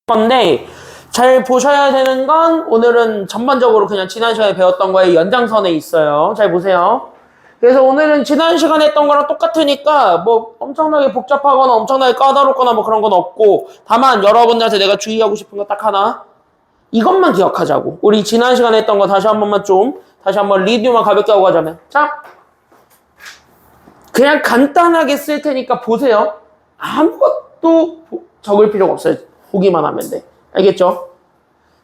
건데 잘 보셔야 되는 건 오늘은 전반적으로 그냥 지난 시간에 배웠던 거의 연장선에 있어요. 잘 보세요. 그래서 오늘은 지난 시간에 했던 거랑 똑같으니까 뭐 엄청나게 복잡하거나 엄청나게 까다롭거나 뭐 그런 건 없고, 다만 여러분들한테 내가 주의하고 싶은 거 딱 하나, 이것만 기억하자고. 우리 지난 시간에 했던 거 다시 한 번만 다시 한번 리뷰만 가볍게 하고 가자면, 자, 그냥 간단하게 쓸 테니까 보세요. 아무것도 적을 필요가 없어요. 보기만 하면 돼. 알겠죠?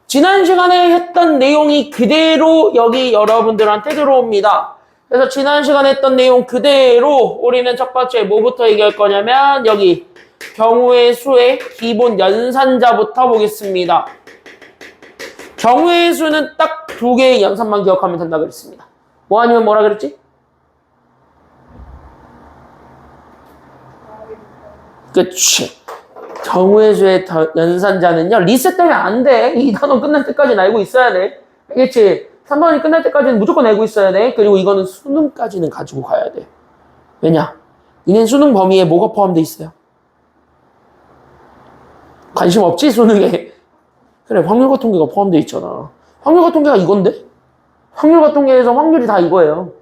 지난 시간에 했던 내용이 그대로 여기 여러분들한테 들어옵니다. 그래서 지난 시간에 했던 내용 그대로 우리는 첫 번째 뭐부터 얘기할 거냐면 여기 경우의 수의 기본 연산자부터 보겠습니다. 경우의 수는 딱 두 개의 연산만 기억하면 된다 그랬습니다. 뭐 아니면 뭐라 그랬지? 그치. 경우의 수의 연산자는요, 리셋되면 안 돼. 이 단원 끝날 때까지는 알고 있어야 돼. 알겠지? 3번이 끝날 때까지는 무조건 알고 있어야 돼. 그리고 이거는 수능까지는 가지고 가야 돼. 왜냐? 니네 수능 범위에 뭐가 포함되어 있어요? 관심 없지, 수능에? 그래, 확률과 통계가 포함되어 있잖아. 확률과 통계가 이건데? 확률과 통계에서 확률이 다 이거예요.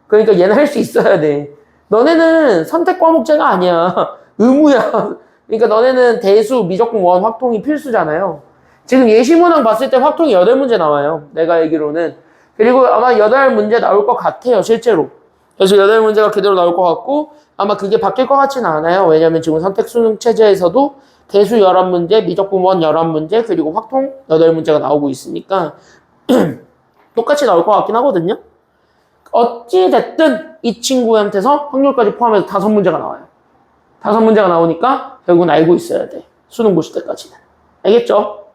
그러니까 얘는 할 수 있어야 돼. 너네는 선택 과목제가 아니야. 의무야. 그러니까 너네는 대수, 미적분, 원, 확통이 필수잖아요. 지금 예시문항 봤을 때 확통이 8문제 나와요. 내가 알기로는. 그리고 아마 8문제 나올 것 같아요, 실제로. 그래서 8문제가 그대로 나올 것 같고, 아마 그게 바뀔 것 같지는 않아요. 왜냐면 지금 선택 수능 체제에서도 대수 11문제, 미적분 원 11문제, 그리고 확통 8문제가 나오고 있으니까 똑같이 나올 것 같긴 하거든요. 어찌됐든 이 친구한테서 확률까지 포함해서 5문제가 나와요. 5문제가 나오니까 결국은 알고 있어야 돼. 수능 보실 때까지는. 알겠죠?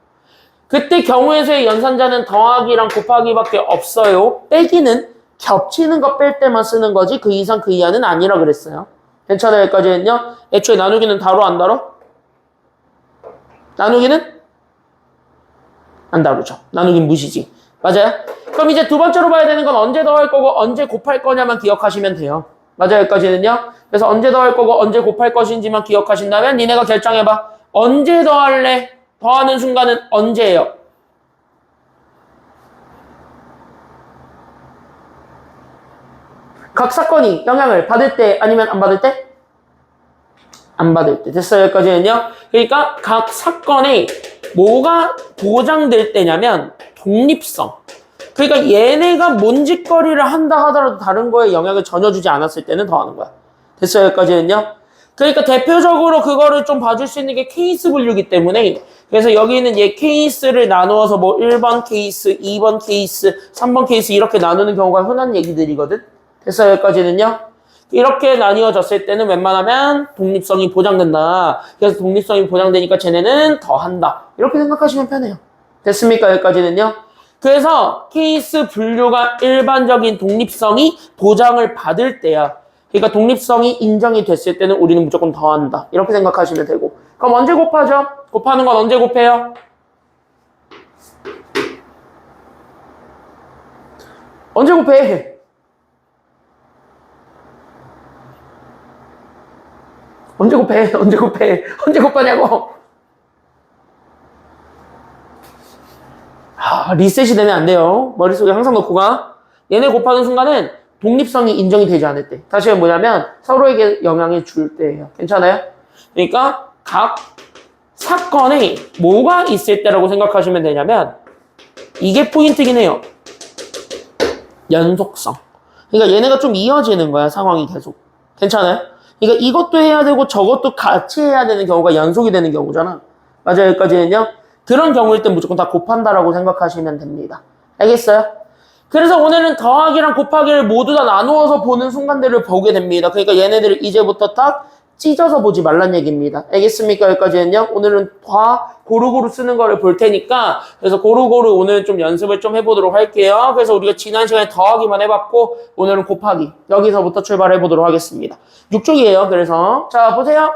그때 경우의 수의 연산자는 더하기랑 곱하기밖에 없어요. 빼기는 겹치는 거 뺄 때만 쓰는 거지 그 이상 그 이하는 아니라 그랬어요. 괜찮아요? 여기까지는요? 애초에 나누기는 다뤄 안 다뤄? 나누기는? 안 다루죠. 나누기는 무시지. 맞아요? 그럼 이제 두 번째로 봐야 되는 건 언제 더할 거고 언제 곱할 거냐만 기억하시면 돼요. 맞아요? 여기까지는요? 그래서 언제 더할 거고 언제 곱할 것인지만 기억하신다면 니네가 결정해봐. 언제 더할래? 더하는 순간은 언제예요? 각 사건이 영향을 받을 때 아니면 안 받을 때? 안 받을 때. 됐어요? 여기까지는요? 그러니까 각 사건에 뭐가 보장될 때냐면 독립성. 그러니까 얘네가 뭔 짓거리를 한다 하더라도 다른 거에 영향을 전혀 주지 않았을 때는 더하는 거야. 됐어요? 여기까지는요? 그러니까 대표적으로 그거를 좀 봐줄 수 있는 게 케이스 분류이기 때문에, 그래서 여기는 얘 케이스를 나누어서 뭐 1번 케이스, 2번 케이스, 3번 케이스 이렇게 나누는 경우가 흔한 얘기들이거든. 됐어요? 여기까지는요? 이렇게 나뉘어졌을 때는 웬만하면 독립성이 보장된다. 그래서 독립성이 보장되니까 쟤네는 더한다. 이렇게 생각하시면 편해요. 됐습니까? 여기까지는요? 그래서 케이스 분류가 일반적인 독립성이 보장을 받을 때야. 그러니까 독립성이 인정이 됐을 때는 우리는 무조건 더한다. 이렇게 생각하시면 되고. 그럼 언제 곱하죠? 곱하는 건 언제 곱해요? 언제 곱해? 언제 곱해? 언제 곱해? 언제 곱하냐고? 리셋이 되면 안 돼요. 머릿속에 항상 넣고 가. 얘네 곱하는 순간은 독립성이 인정이 되지 않을 때. 다시 뭐냐면 서로에게 영향을 줄 때예요. 괜찮아요? 그러니까 각 사건에 뭐가 있을 때라고 생각하시면 되냐면 이게 포인트긴 해요. 연속성. 그러니까 얘네가 좀 이어지는 거야, 상황이 계속. 괜찮아요? 그러니까 이것도 해야 되고 저것도 같이 해야 되는 경우가 연속이 되는 경우잖아. 맞아요? 여기까지는요? 그런 경우일 땐 무조건 다 곱한다라고 생각하시면 됩니다. 알겠어요? 그래서 오늘은 더하기랑 곱하기를 모두 다 나누어서 보는 순간들을 보게 됩니다. 그러니까 얘네들을 이제부터 딱 찢어서 보지 말란 얘기입니다. 알겠습니까? 여기까지는요? 오늘은 다 고루고루 쓰는 거를 볼 테니까, 그래서 고루고루 오늘 좀 연습을 좀 해보도록 할게요. 그래서 우리가 지난 시간에 더하기만 해봤고 오늘은 곱하기, 여기서부터 출발해 보도록 하겠습니다. 6쪽이에요. 그래서 자 보세요.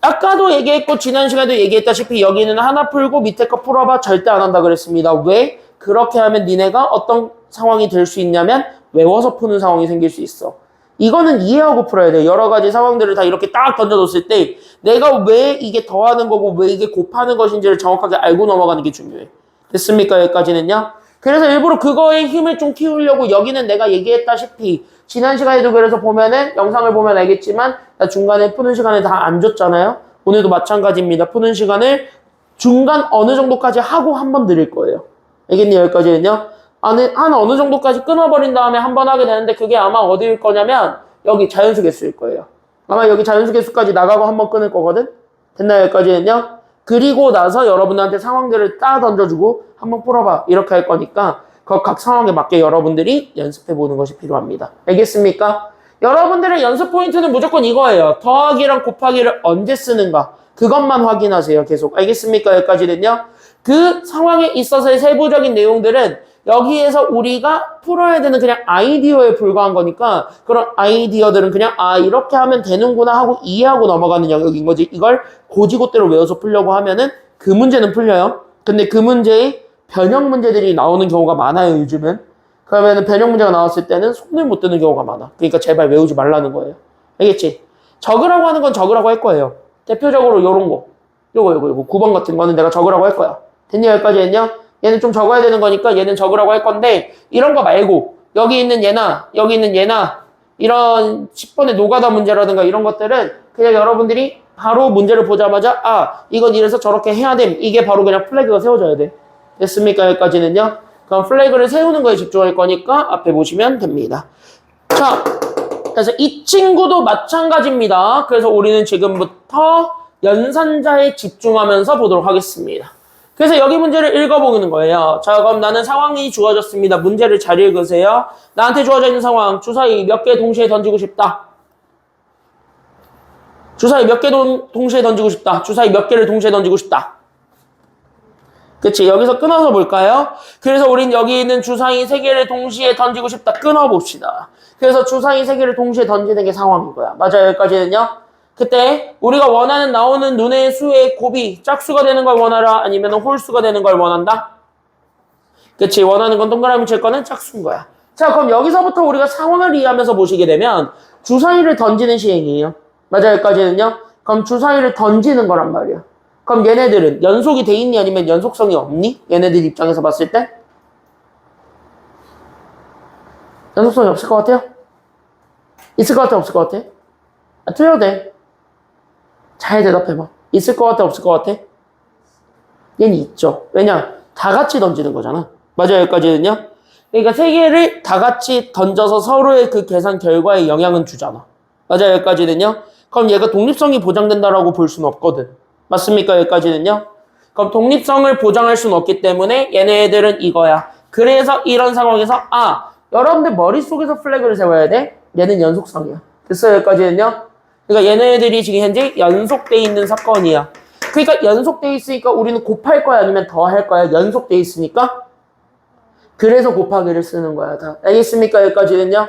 아까도 얘기했고 지난 시간에도 얘기했다시피 여기는 하나 풀고 밑에 거 풀어봐 절대 안 한다 그랬습니다. 왜? 그렇게 하면 니네가 어떤 상황이 될 수 있냐면 외워서 푸는 상황이 생길 수 있어. 이거는 이해하고 풀어야 돼요. 여러 가지 상황들을 다 이렇게 딱 던져뒀을 때 내가 왜 이게 더하는 거고 왜 이게 곱하는 것인지를 정확하게 알고 넘어가는 게 중요해. 됐습니까? 여기까지는요. 그래서 일부러 그거에 힘을 좀 키우려고 여기는 내가 얘기했다시피 지난 시간에도 그래서 보면은 영상을 보면 알겠지만 나 중간에 푸는 시간을 다 안 줬잖아요. 오늘도 마찬가지입니다. 푸는 시간을 중간 어느 정도까지 하고 한 번 드릴 거예요. 알겠니? 여기까지는요. 한 어느 정도까지 끊어버린 다음에 한 번 하게 되는데 그게 아마 어디일 거냐면 여기 자연수 개수일 거예요. 아마 여기 자연수 개수까지 나가고 한 번 끊을 거거든. 됐나요? 여기까지는요. 그리고 나서 여러분들한테 상황들을 딱 던져주고 한번 풀어봐 이렇게 할 거니까 각 상황에 맞게 여러분들이 연습해 보는 것이 필요합니다. 알겠습니까? 여러분들의 연습 포인트는 무조건 이거예요. 더하기랑 곱하기를 언제 쓰는가 그것만 확인하세요. 계속. 알겠습니까? 여기까지는요. 그 상황에 있어서의 세부적인 내용들은 여기에서 우리가 풀어야 되는 그냥 아이디어에 불과한 거니까 그런 아이디어들은 그냥 이렇게 하면 되는구나 하고 이해하고 넘어가는 영역인 거지. 이걸 고지고대로 외워서 풀려고 하면은 그 문제는 풀려요. 근데 그 문제의 변형 문제들이 나오는 경우가 많아요. 요즘은. 그러면은 변형 문제가 나왔을 때는 손을 못 드는 경우가 많아. 그러니까 제발 외우지 말라는 거예요. 알겠지? 적으라고 하는 건 적으라고 할 거예요. 대표적으로 요런 거. 요거 9번 같은 거는 내가 적으라고 할 거야. 됐냐? 여기까지 했냐? 얘는 좀 적어야 되는 거니까 얘는 적으라고 할 건데 이런 거 말고 여기 있는 얘나 여기 있는 얘나 이런 10번의 노가다 문제라든가 이런 것들은 그냥 여러분들이 바로 문제를 보자마자 이건 이래서 저렇게 해야 됨. 이게 바로 그냥 플래그가 세워져야 돼. 됐습니까? 여기까지는요. 그럼 플래그를 세우는 거에 집중할 거니까 앞에 보시면 됩니다. 자, 그래서 이 친구도 마찬가지입니다. 그래서 우리는 지금부터 연산자에 집중하면서 보도록 하겠습니다. 그래서 여기 문제를 읽어보는 거예요. 자, 그럼 나는 상황이 주어졌습니다. 문제를 잘 읽으세요. 나한테 주어져 있는 상황, 주사위 몇 개 동시에 던지고 싶다. 주사위 몇 개 동시에 던지고 싶다. 주사위 몇 개를 동시에 던지고 싶다. 그치? 여기서 끊어서 볼까요? 그래서 우린 여기 있는 주사위 3개를 동시에 던지고 싶다. 끊어봅시다. 그래서 주사위 3개를 동시에 던지는 게 상황인 거야. 맞아요? 여기까지는요? 그때 우리가 원하는 나오는 눈의 수의 곱이 짝수가 되는 걸 원하라 아니면 홀수가 되는 걸 원한다? 그치? 원하는 건 동그라미 칠 거는 짝수인 거야. 자, 그럼 여기서부터 우리가 상황을 이해하면서 보시게 되면 주사위를 던지는 시행이에요. 맞아요? 여기까지는요? 그럼 주사위를 던지는 거란 말이야. 그럼 얘네들은 연속이 돼 있니 아니면 연속성이 없니? 얘네들 입장에서 봤을 때? 연속성이 없을 것 같아요? 있을 것 같아? 없을 것 같아? 틀려도 돼. 잘 대답해봐. 있을 것 같아? 없을 것 같아? 얘는 있죠. 왜냐? 다 같이 던지는 거잖아. 맞아요? 여기까지는요? 그러니까 3개를 다 같이 던져서 서로의 그 계산 결과에 영향은 주잖아. 맞아요? 여기까지는요? 그럼 얘가 독립성이 보장된다라고 볼 수는 없거든. 맞습니까? 여기까지는요? 그럼 독립성을 보장할 수는 없기 때문에 얘네들은 이거야. 그래서 이런 상황에서 여러분들 머릿속에서 플래그를 세워야 돼? 얘는 연속성이야. 됐어요? 여기까지는요? 그러니까 얘네들이 지금 현재 연속돼 있는 사건이야. 그러니까 연속돼 있으니까 우리는 곱할 거야 아니면 더할 거야? 연속돼 있으니까? 그래서 곱하기를 쓰는 거야. 다. 알겠습니까? 여기까지는요?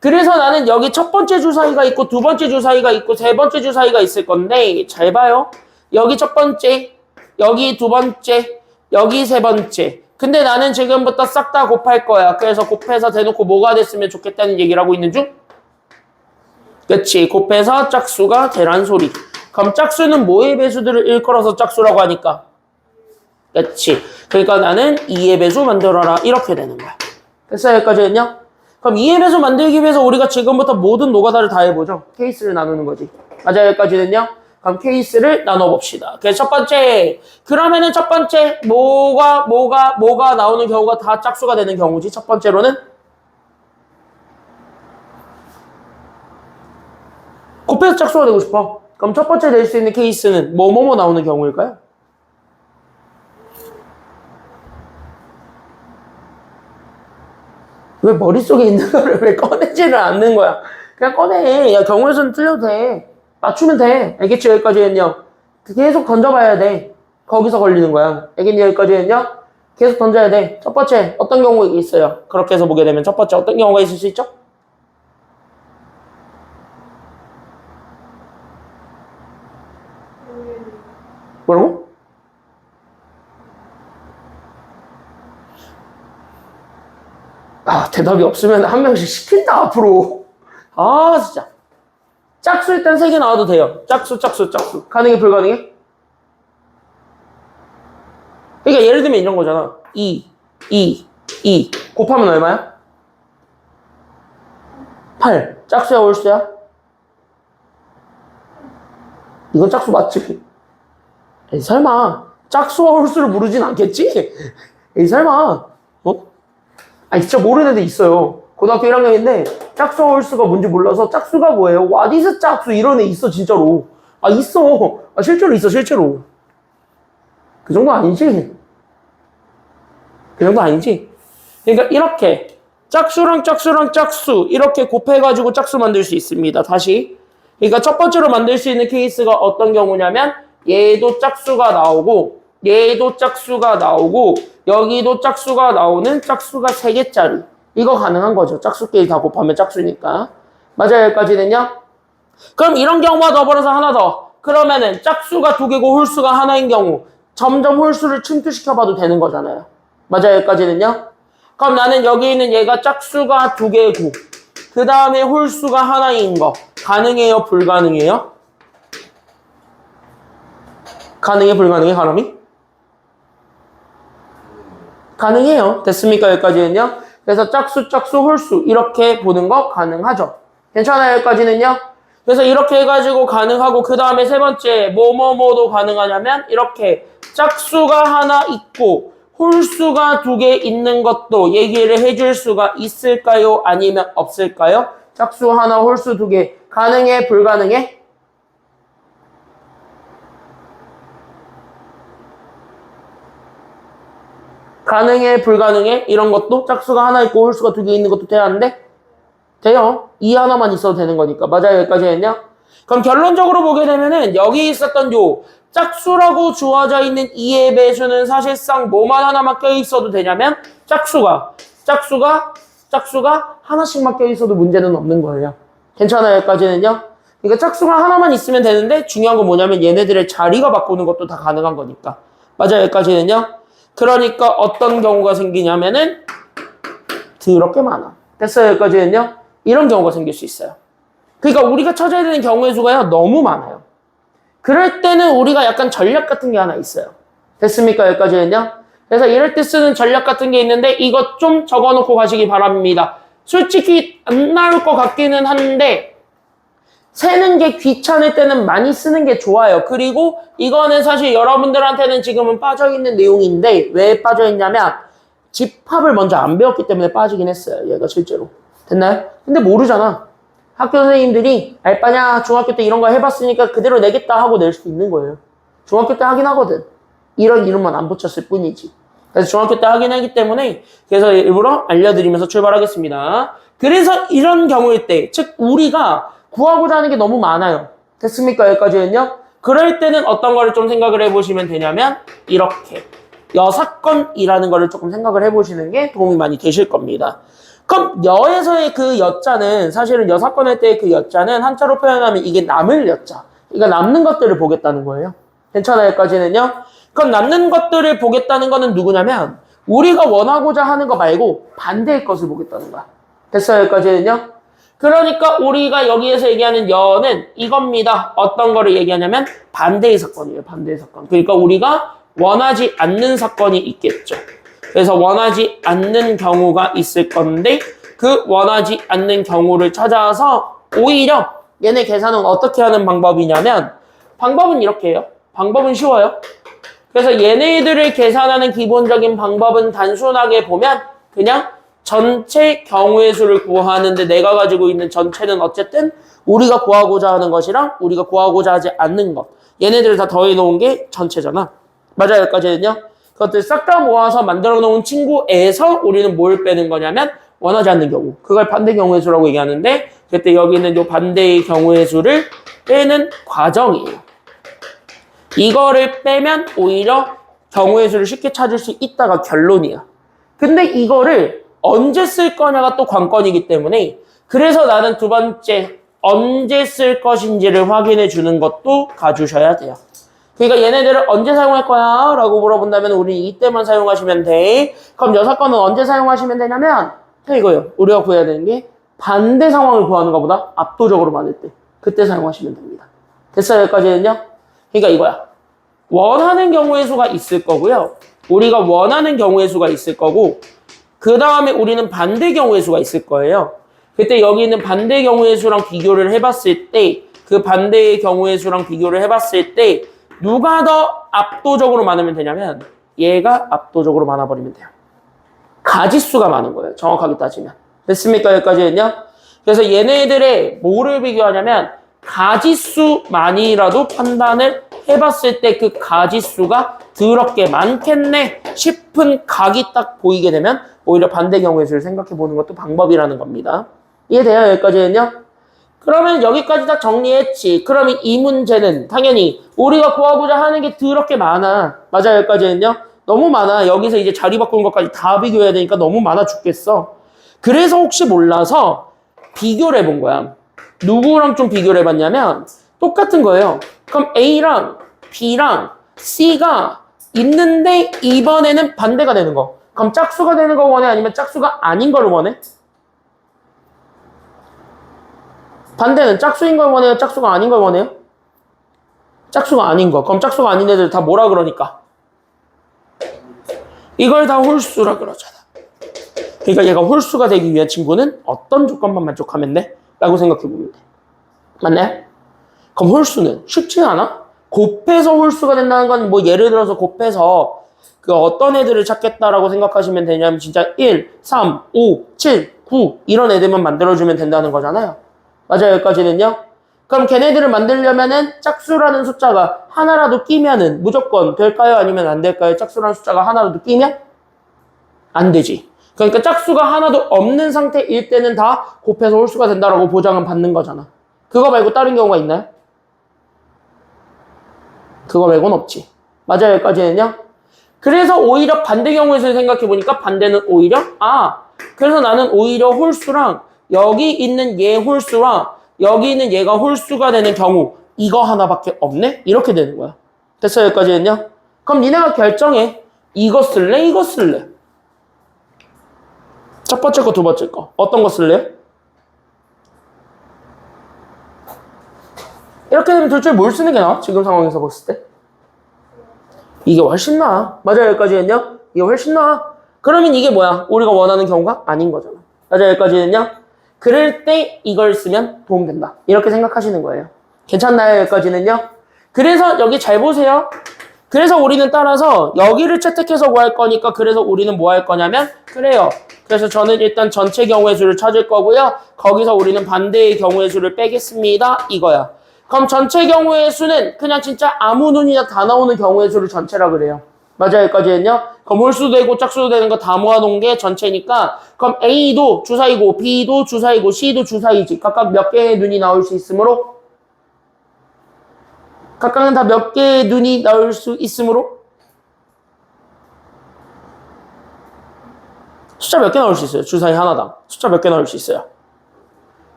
그래서 나는 여기 첫 번째 주사위가 있고 두 번째 주사위가 있고 세 번째 주사위가 있을 건데 잘 봐요. 여기 첫 번째, 여기 두 번째, 여기 세 번째. 근데 나는 지금부터 싹 다 곱할 거야. 그래서 곱해서 대놓고 뭐가 됐으면 좋겠다는 얘기를 하고 있는 중? 그치. 곱해서 짝수가 되란 소리. 그럼 짝수는 뭐의 배수들을 일컬어서 짝수라고 하니까? 그치. 그러니까 나는 2의 배수 만들어라. 이렇게 되는 거야. 됐어요? 여기까지는요? 그럼 2의 배수 만들기 위해서 우리가 지금부터 모든 노가다를 다 해보죠. 케이스를 나누는 거지. 맞아요? 여기까지는요? 그럼 케이스를 나눠봅시다. 그래서 첫 번째. 그러면은 첫 번째 뭐가 나오는 경우가 다 짝수가 되는 경우지. 첫 번째로는 곱해서 짝수가 되고 싶어. 그럼 첫 번째 낼 수 있는 케이스는 뭐뭐 나오는 경우일까요? 왜 머릿속에 있는 거를 왜 꺼내지를 않는 거야? 그냥 꺼내. 야, 경우에서는 틀려도 돼. 맞추면 돼. 알겠지? 여기까지는요. 계속 던져봐야 돼. 거기서 걸리는 거야. 알겠니? 여기까지는요. 계속 던져야 돼. 첫 번째 어떤 경우가 있어요? 그렇게 해서 보게 되면 첫 번째 어떤 경우가 있을 수 있죠? 뭐라고? 대답이 없으면 한 명씩 시킨다 앞으로. 아, 진짜. 짝수 일단 3개 나와도 돼요. 짝수. 가능해, 불가능해? 그러니까 예를 들면 이런 거잖아. 2 곱하면 얼마야? 8. 짝수야, 홀수야? 이건 짝수 맞지? 에이, 설마. 짝수와 홀수를 모르진 않겠지? 에이, 설마. 어? 아니, 진짜 모르는 애들 있어요. 고등학교 1학년인데 짝수와 홀수가 뭔지 몰라서 짝수가 뭐예요? What is 짝수? 이런 애 있어, 진짜로. 아, 있어. 아, 실제로 있어, 실제로. 그 정도 아니지? 그 정도 아니지? 그러니까 이렇게 짝수랑 짝수 이렇게 곱해가지고 짝수 만들 수 있습니다. 다시. 그러니까 첫 번째로 만들 수 있는 케이스가 어떤 경우냐면 얘도 짝수가 나오고 얘도 짝수가 나오고 여기도 짝수가 나오는 짝수가 3개짜리. 이거 가능한 거죠. 짝수끼리 다 곱하면 짝수니까. 맞아요, 여기까지는요? 그럼 이런 경우와 더불어서 하나 더. 그러면은 짝수가 2개고 홀수가 하나인 경우 점점 홀수를 침투시켜봐도 되는 거잖아요. 맞아요, 여기까지는요? 그럼 나는 여기 있는 얘가 짝수가 2개고 그 다음에 홀수가 하나인 거 가능해요, 불가능해요? 가능해, 불가능해, 가람이? 가능해요. 됐습니까, 여기까지는요? 그래서 짝수, 홀수 이렇게 보는 거 가능하죠. 괜찮아요, 여기까지는요? 그래서 이렇게 해가지고 가능하고 그 다음에 세 번째 뭐도 가능하냐면 이렇게 짝수가 하나 있고 홀수가 2개 있는 것도 얘기를 해줄 수가 있을까요? 아니면 없을까요? 짝수 하나, 홀수 2개. 가능해, 불가능해? 가능해, 불가능해? 이런 것도 짝수가 하나 있고 홀수가 2개 있는 것도 돼야 하는데? 돼요. 이 하나만 있어도 되는 거니까. 맞아요, 여기까지 했냐? 그럼 결론적으로 보게 되면은 여기 있었던 요 짝수라고 주어져 있는 2의 배수는 사실상 뭐만 하나만 껴있어도 되냐면 짝수가 하나씩만 껴있어도 문제는 없는 거예요. 괜찮아요, 여기까지는요? 그러니까 짝수가 하나만 있으면 되는데 중요한 건 뭐냐면 얘네들의 자리가 바꾸는 것도 다 가능한 거니까. 맞아요, 여기까지는요? 그러니까 어떤 경우가 생기냐면은 더럽게 많아. 됐어요, 여기까지는요? 이런 경우가 생길 수 있어요. 그러니까 우리가 찾아야 되는 경우의 수가요, 너무 많아요. 그럴 때는 우리가 약간 전략 같은 게 하나 있어요. 됐습니까? 여기까지는요? 그래서 이럴 때 쓰는 전략 같은 게 있는데 이것 좀 적어놓고 가시기 바랍니다. 솔직히 안 나올 것 같기는 한데 세는 게 귀찮을 때는 많이 쓰는 게 좋아요. 그리고 이거는 사실 여러분들한테는 지금은 빠져있는 내용인데 왜 빠져있냐면 집합을 먼저 안 배웠기 때문에 빠지긴 했어요. 얘가 실제로. 됐나요? 근데 모르잖아. 학교 선생님들이 알바냐 중학교 때 이런 거 해봤으니까 그대로 내겠다 하고 낼 수 있는 거예요. 중학교 때 하긴 하거든. 이런 이름만 안 붙였을 뿐이지. 그래서 중학교 때 하긴 하기 때문에 그래서 일부러 알려드리면서 출발하겠습니다. 그래서 이런 경우일 때, 즉 우리가 구하고자 하는 게 너무 많아요. 됐습니까? 여기까지는요? 그럴 때는 어떤 거를 좀 생각을 해보시면 되냐면 이렇게 여사건이라는 거를 조금 생각을 해보시는 게 도움이 많이 되실 겁니다. 그럼 여에서의 그 여자는 사실은 여사건 할 때 그 여자는 한자로 표현하면 이게 남을 여자. 그러니까 남는 것들을 보겠다는 거예요. 괜찮아요? 여기까지는요? 그럼 남는 것들을 보겠다는 거는 누구냐면 우리가 원하고자 하는 거 말고 반대의 것을 보겠다는 거야. 됐어요? 여기까지는요? 그러니까 우리가 여기에서 얘기하는 여는 이겁니다. 어떤 거를 얘기하냐면 반대의 사건이에요. 반대의 사건. 그러니까 우리가 원하지 않는 사건이 있겠죠. 그래서 원하지 않는 경우가 있을 건데 그 원하지 않는 경우를 찾아서 오히려 얘네 계산은 어떻게 하는 방법이냐면 방법은 이렇게 해요. 방법은 쉬워요. 그래서 얘네들을 계산하는 기본적인 방법은 단순하게 보면 그냥 전체 경우의 수를 구하는데 내가 가지고 있는 전체는 어쨌든 우리가 구하고자 하는 것이랑 우리가 구하고자 하지 않는 것 얘네들을 다 더해놓은 게 전체잖아. 맞아요, 여기까지는요? 그것들 싹 다 모아서 만들어 놓은 친구에서 우리는 뭘 빼는 거냐면 원하지 않는 경우. 그걸 반대 경우의 수라고 얘기하는데 그때 여기는 요 반대의 경우의 수를 빼는 과정이에요. 이거를 빼면 오히려 경우의 수를 쉽게 찾을 수 있다가 결론이야. 근데 이거를 언제 쓸 거냐가 또 관건이기 때문에 그래서 나는 두 번째 언제 쓸 것인지를 확인해 주는 것도 가주셔야 돼요. 그러니까 얘네들을 언제 사용할 거야? 라고 물어본다면 우리 이때만 사용하시면 돼. 그럼 여사건은 언제 사용하시면 되냐면 이거요. 우리가 구해야 되는 게 반대 상황을 구하는 것보다 압도적으로 많을 때 그때 사용하시면 됩니다. 됐어요? 여기까지는요? 그러니까 이거야. 원하는 경우의 수가 있을 거고요. 우리가 원하는 경우의 수가 있을 거고 그 다음에 우리는 반대 경우의 수가 있을 거예요. 그때 여기 있는 반대 경우의 수랑 비교를 해봤을 때 그 반대의 경우의 수랑 비교를 해봤을 때 누가 더 압도적으로 많으면 되냐면 얘가 압도적으로 많아버리면 돼요. 가지수가 많은 거예요. 정확하게 따지면. 됐습니까? 여기까지는요? 그래서 얘네들의 뭐를 비교하냐면 가지수만이라도 판단을 해봤을 때 그 가지수가 더럽게 많겠네 싶은 각이 딱 보이게 되면 오히려 반대 경우의 수를 생각해 보는 것도 방법이라는 겁니다. 이해돼요? 여기까지는요? 그러면 여기까지 딱 정리했지. 그러면 이 문제는 당연히 우리가 구하고자 하는 게 더럽게 많아. 맞아요? 여기까지는요? 너무 많아. 여기서 이제 자리 바꾸는 것까지 다 비교해야 되니까 너무 많아 죽겠어. 그래서 혹시 몰라서 비교를 해본 거야. 누구랑 좀 비교를 해봤냐면 똑같은 거예요. 그럼 A랑 B랑 C가 있는데 이번에는 반대가 되는 거. 그럼 짝수가 되는 거 원해? 아니면 짝수가 아닌 걸 원해? 반대는 짝수인 걸 원해요? 짝수가 아닌 걸 원해요? 짝수가 아닌 거. 그럼 짝수가 아닌 애들 다 뭐라 그러니까? 이걸 다 홀수라 그러잖아. 그러니까 얘가 홀수가 되기 위한 친구는 어떤 조건만 만족하면 돼? 라고 생각해 보면 돼. 맞나요? 그럼 홀수는 쉽지 않아? 곱해서 홀수가 된다는 건 뭐 예를 들어서 곱해서 그 어떤 애들을 찾겠다라고 생각하시면 되냐면 진짜 1, 3, 5, 7, 9 이런 애들만 만들어주면 된다는 거잖아요. 맞아요? 여기까지는요? 그럼 걔네들을 만들려면은 짝수라는 숫자가 하나라도 끼면은 무조건 될까요? 아니면 안 될까요? 짝수라는 숫자가 하나라도 끼면? 안 되지. 그러니까 짝수가 하나도 없는 상태일 때는 다 곱해서 홀수가 된다라고 보장은 받는 거잖아. 그거 말고 다른 경우가 있나요? 그거 말고는 없지. 맞아요? 여기까지는요? 그래서 오히려 반대 경우에서 생각해보니까 반대는 오히려 그래서 나는 오히려 홀수랑 여기 있는 얘 홀수와 여기 있는 얘가 홀수가 되는 경우 이거 하나밖에 없네? 이렇게 되는 거야. 됐어요? 여기까지는요? 그럼 니네가 결정해. 이거 쓸래? 이거 쓸래? 첫 번째 거, 두 번째 거. 어떤 거 쓸래요? 이렇게 되면 둘 중에 뭘 쓰는 게 나아? 지금 상황에서 봤을 때? 이게 훨씬 나아. 맞아요? 여기까지는요? 이게 훨씬 나아. 그러면 이게 뭐야? 우리가 원하는 경우가 아닌 거잖아. 맞아요? 여기까지는요? 그럴 때 이걸 쓰면 도움된다. 이렇게 생각하시는 거예요. 괜찮나요? 여기까지는요? 그래서 여기 잘 보세요. 그래서 우리는 따라서 여기를 채택해서 구할 거니까 그래서 우리는 뭐 할 거냐면 그래요. 그래서 저는 일단 전체 경우의 수를 찾을 거고요. 거기서 우리는 반대의 경우의 수를 빼겠습니다. 이거야. 그럼 전체 경우의 수는 그냥 진짜 아무 눈이나 다 나오는 경우의 수를 전체라 그래요. 맞아요? 여기까지는요? 그럼 홀수도 되고 짝수도 되는 거 다 모아놓은 게 전체니까 그럼 A도 주사이고 B도 주사이고 C도 주사이지. 각각 몇 개의 눈이 나올 수 있으므로 각각은 다 몇 개의 눈이 나올 수 있으므로 숫자 몇 개 나올 수 있어요? 주사위 하나당 숫자 몇 개 나올 수 있어요?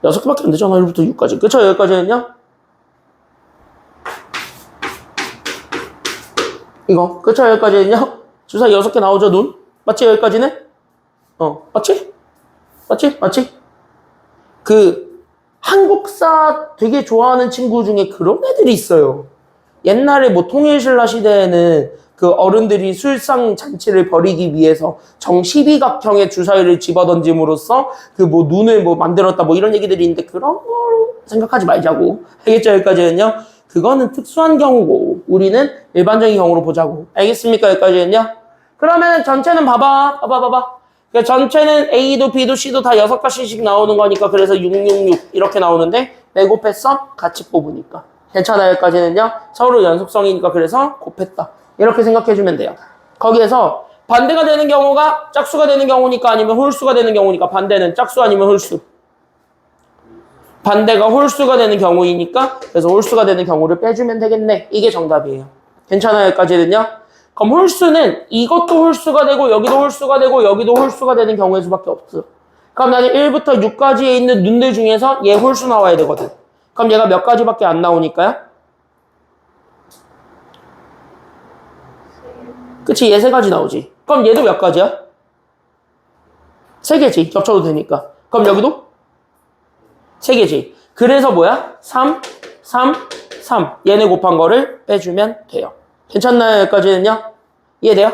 6개밖에 안 되잖아. 1부터 6까지. 그쵸? 여기까지는요? 이거 그쵸? 여기까지는요? 주사위 6개 나오죠? 눈? 맞지? 여기까지는? 맞지? 맞지? 맞지? 그 한국사 되게 좋아하는 친구 중에 그런 애들이 있어요. 옛날에 뭐 통일신라 시대에는 그 어른들이 술상 잔치를 벌이기 위해서 정 12각형의 주사위를 집어던짐으로써 그 뭐 눈을 뭐 만들었다 뭐 이런 얘기들이 있는데 그런 거로 생각하지 말자고. 알겠죠? 여기까지는요? 그거는 특수한 경우고 우리는 일반적인 경우로 보자고. 알겠습니까? 여기까지는요? 그러면 전체는 봐봐. 그러니까 전체는 A도 B도 C도 다 6가지씩 나오는 거니까 그래서 666 이렇게 나오는데 내 곱했어? 같이 뽑으니까. 괜찮아요? 여기까지는요? 서로 연속성이니까 그래서 곱했다. 이렇게 생각해주면 돼요. 거기에서 반대가 되는 경우가 짝수가 되는 경우니까 아니면 홀수가 되는 경우니까 반대는 짝수 아니면 홀수. 반대가 홀수가 되는 경우이니까 그래서 홀수가 되는 경우를 빼주면 되겠네. 이게 정답이에요. 괜찮아요? 여기까지는요? 그럼 홀수는 이것도 홀수가 되고 여기도 홀수가 되고 여기도 홀수가 되는 경우의 수밖에 없어. 그럼 나는 1부터 6까지에 있는 눈들 중에서 얘 홀수 나와야 되거든. 그럼 얘가 몇 가지밖에 안 나오니까요? 그치? 얘 3가지 나오지. 그럼 얘도 몇 가지야? 3개지. 겹쳐도 되니까. 그럼 여기도? 3개지. 그래서 뭐야? 3, 3, 3. 얘네 곱한 거를 빼주면 돼요. 괜찮나요? 여기까지는요? 이해돼요?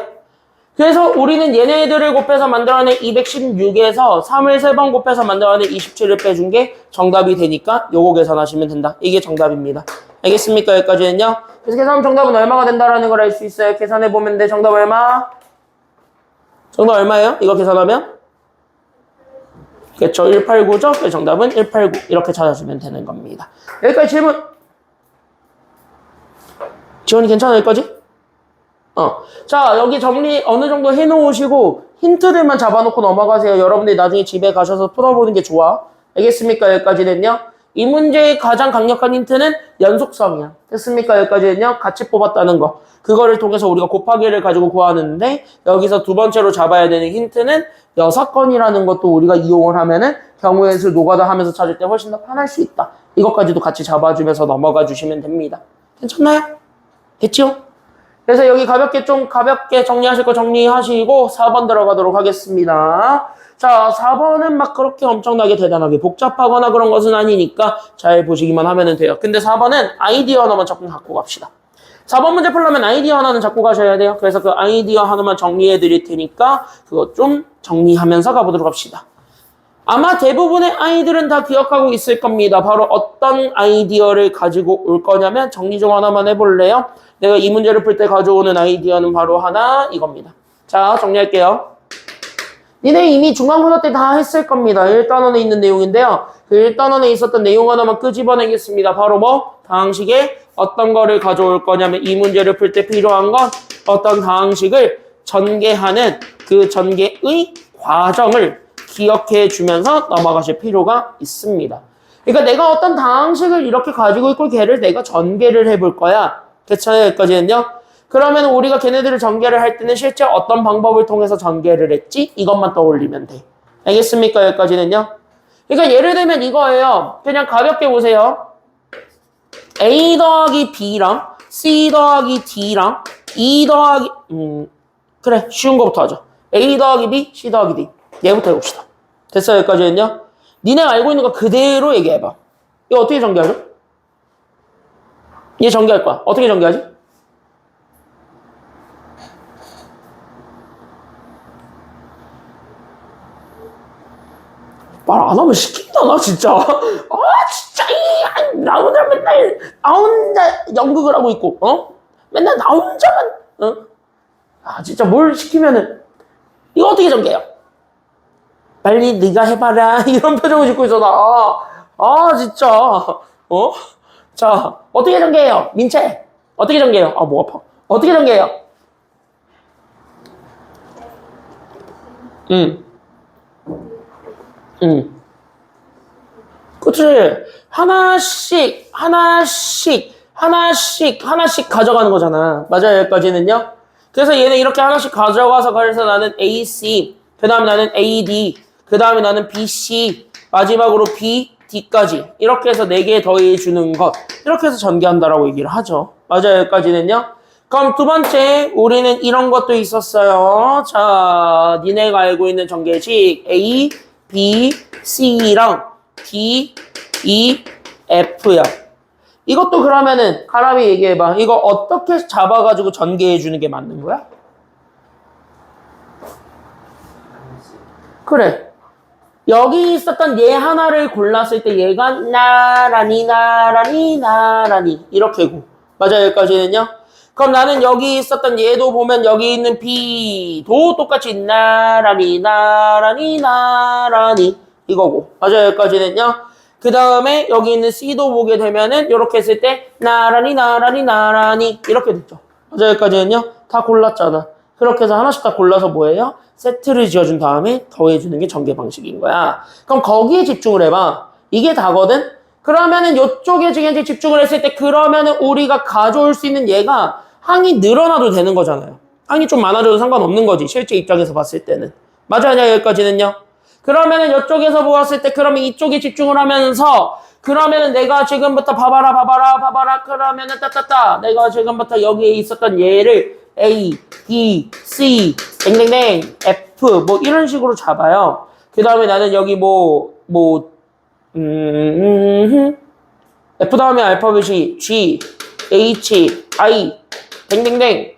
그래서 우리는 얘네들을 곱해서 만들어낸 216에서 3을 3번 곱해서 만들어낸 27을 빼준 게 정답이 되니까 요거 계산하시면 된다. 이게 정답입니다. 알겠습니까? 여기까지는요? 그래서 계산하면 정답은 얼마가 된다라는 걸 알 수 있어요. 계산해보면 돼. 정답 얼마? 정답 얼마예요? 이거 계산하면? 그렇죠. 189죠? 그래서 정답은 189 이렇게 찾아주면 되는 겁니다. 여기까지 질문. 지원이 괜찮아 여기까지? 자 여기 정리 어느 정도 해놓으시고 힌트들만 잡아놓고 넘어가세요. 여러분들이 나중에 집에 가셔서 풀어보는 게 좋아. 알겠습니까? 여기까지는요. 이 문제의 가장 강력한 힌트는 연속성이야. 됐습니까? 여기까지는요. 같이 뽑았다는 거. 그거를 통해서 우리가 곱하기를 가지고 구하는데 여기서 두 번째로 잡아야 되는 힌트는 6건이라는 것도 우리가 이용을 하면은 경우의 수 노가다 하면서 찾을 때 훨씬 더 편할 수 있다. 이것까지도 같이 잡아주면서 넘어가 주시면 됩니다. 괜찮나요? 됐죠? 그래서 여기 가볍게 정리하실 거 정리하시고 4번 들어가도록 하겠습니다. 자, 4번은 막 그렇게 엄청나게 대단하게 복잡하거나 그런 것은 아니니까 잘 보시기만 하면 돼요. 근데 4번은 아이디어 하나만 조금 갖고 갑시다. 4번 문제 풀려면 아이디어 하나는 잡고 가셔야 돼요. 그래서 그 아이디어 하나만 정리해 드릴 테니까 그거 좀 정리하면서 가보도록 합시다. 아마 대부분의 아이들은 다 기억하고 있을 겁니다. 바로 어떤 아이디어를 가지고 올 거냐면 정리 좀 하나만 해볼래요? 내가 이 문제를 풀 때 가져오는 아이디어는 바로 하나 이겁니다. 자, 정리할게요. 니네 이미 중간고사 때 다 했을 겁니다. 1단원에 있는 내용인데요. 그 1단원에 있었던 내용 하나만 끄집어내겠습니다. 바로 뭐? 다항식에 어떤 거를 가져올 거냐면 이 문제를 풀 때 필요한 건 어떤 다항식을 전개하는 그 전개의 과정을 기억해 주면서 넘어가실 필요가 있습니다. 그러니까 내가 어떤 다항식을 이렇게 가지고 있고 걔를 내가 전개를 해볼 거야. 괜찮아요? 여기까지는요? 그러면 우리가 걔네들을 전개를 할 때는 실제 어떤 방법을 통해서 전개를 했지? 이것만 떠올리면 돼. 알겠습니까? 여기까지는요? 그러니까 예를 들면 이거예요. 그냥 가볍게 보세요. A 더하기 B랑 C 더하기 D랑 E 더하기 그래 쉬운 거부터 하자. A 더하기 B, C 더하기 D. 얘부터 해봅시다. 됐어요? 여기까지는요? 니네가 알고 있는 거 그대로 얘기해봐. 이거 어떻게 전개하죠? 얘 전개할 거야. 어떻게 전개하지? 말 안 하면 시킨다 나 진짜. 진짜 나 혼자 맨날 나 혼자 연극을 하고 있고 맨날 나 혼자만 진짜 뭘 시키면은 이거 어떻게 전개해요? 빨리 네가 해봐라 이런 표정을 짓고 있어 나. 진짜 자 어떻게 전개해요? 민채 어떻게 전개해요? 목 아파. 어떻게 전개해요? 그치 하나씩 가져가는 거잖아. 맞아요? 여기까지는요? 그래서 얘는 이렇게 하나씩 가져가서 그래서 나는 AC 그 다음에 나는 AD 그 다음에 나는 BC 마지막으로 BD까지 이렇게 해서 4개 더해주는 것 이렇게 해서 전개한다라고 얘기를 하죠. 맞아요? 여기까지는요? 그럼 두 번째 우리는 이런 것도 있었어요. 자 니네가 알고 있는 전개식 A, B, C랑 D, E, F야. 이것도 그러면은 가람이 얘기해봐. 이거 어떻게 잡아가지고 전개해주는 게 맞는 거야? 그래. 여기 있었던 얘 하나를 골랐을 때 얘가 나란히 이렇게 고. 맞아요? 여기까지는요? 그럼 나는 여기 있었던 얘도 보면 여기 있는 B도 똑같이 나란히 이거고. 맞아요? 여기까지는요? 그 다음에 여기 있는 C도 보게 되면은 이렇게 했을 때 나란히 이렇게 됐죠. 맞아요? 여기까지는요? 다 골랐잖아. 그렇게 해서 하나씩 다 골라서 뭐예요? 세트를 지어준 다음에 더해주는 게 전개 방식인 거야. 그럼 거기에 집중을 해봐. 이게 다거든? 그러면은 이쪽에 지금 이제 집중을 했을 때 그러면은 우리가 가져올 수 있는 얘가 항이 늘어나도 되는 거잖아요. 항이 좀 많아져도 상관없는 거지. 실제 입장에서 봤을 때는. 맞아요? 여기까지는요? 그러면은 이쪽에서 보았을 때 그러면 이쪽에 집중을 하면서 그러면은 내가 지금부터 봐봐라 그러면은 내가 지금부터 여기에 있었던 얘를 A, B, C, F 뭐 이런 식으로 잡아요. 그 다음에 나는 여기 뭐 F 다음에 알파벳이 G, H, I, 댕댕댕,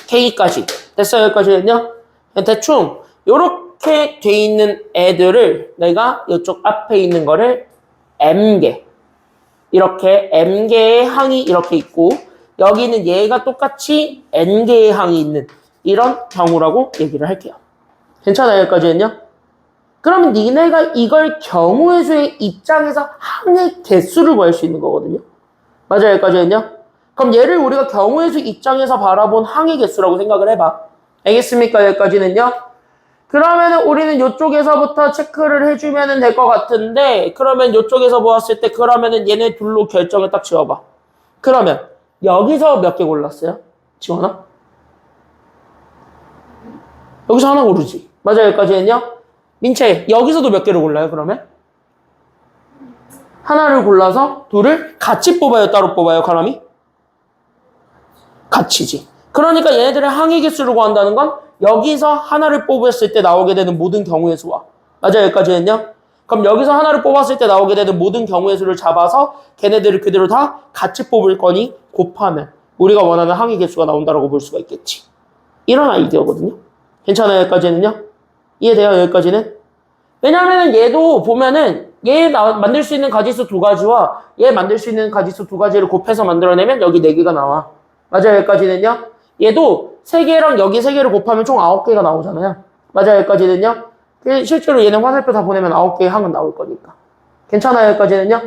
K까지. 됐어요? 여기까지는요? 대충 요렇게 돼 있는 애들을 내가 이쪽 앞에 있는 거를 M개. 이렇게 M개의 항이 이렇게 있고 여기는 얘가 똑같이 N개의 항이 있는 이런 경우라고 얘기를 할게요. 괜찮아요? 여기까지는요? 그러면 니네가 이걸 경우의 수의 입장에서 항의 개수를 구할 수 있는 거거든요. 맞아요? 여기까지는요? 그럼 얘를 우리가 경우의 수 입장에서 바라본 항의 개수라고 생각을 해봐. 알겠습니까? 여기까지는요? 그러면 우리는 이쪽에서부터 체크를 해주면 될 것 같은데 그러면 이쪽에서 보았을 때 그러면은 얘네 둘로 결정을 딱 지어봐. 그러면 여기서 몇 개 골랐어요? 지원아? 여기서 하나 고르지. 맞아요? 여기까지는요? 민채 여기서도 몇 개를 골라요? 그러면? 하나를 골라서 둘을 같이 뽑아요? 따로 뽑아요? 가람이? 같이지. 그러니까 얘네들의 항의 개수를 구한다는 건 여기서 하나를 뽑았을 때 나오게 되는 모든 경우의 수와 맞아요? 여기까지는요? 그럼 여기서 하나를 뽑았을 때 나오게 되는 모든 경우의 수를 잡아서 걔네들을 그대로 다 같이 뽑을 거니 곱하면 우리가 원하는 항의 개수가 나온다고 볼 수가 있겠지. 이런 아이디어거든요. 괜찮아요? 여기까지는요? 이해돼요? 여기까지는? 왜냐하면 얘도 보면은 얘 만들 수 있는 가지수 두 가지와 얘 만들 수 있는 가지수 두 가지를 곱해서 만들어내면 여기 4개가 나와. 맞아요? 여기까지는요? 얘도 3개랑 여기 3개를 곱하면 총 9개가 나오잖아요. 맞아요? 여기까지는요? 실제로 얘는 화살표 다 보내면 9개의 항은 나올 거니까. 괜찮아요? 여기까지는요?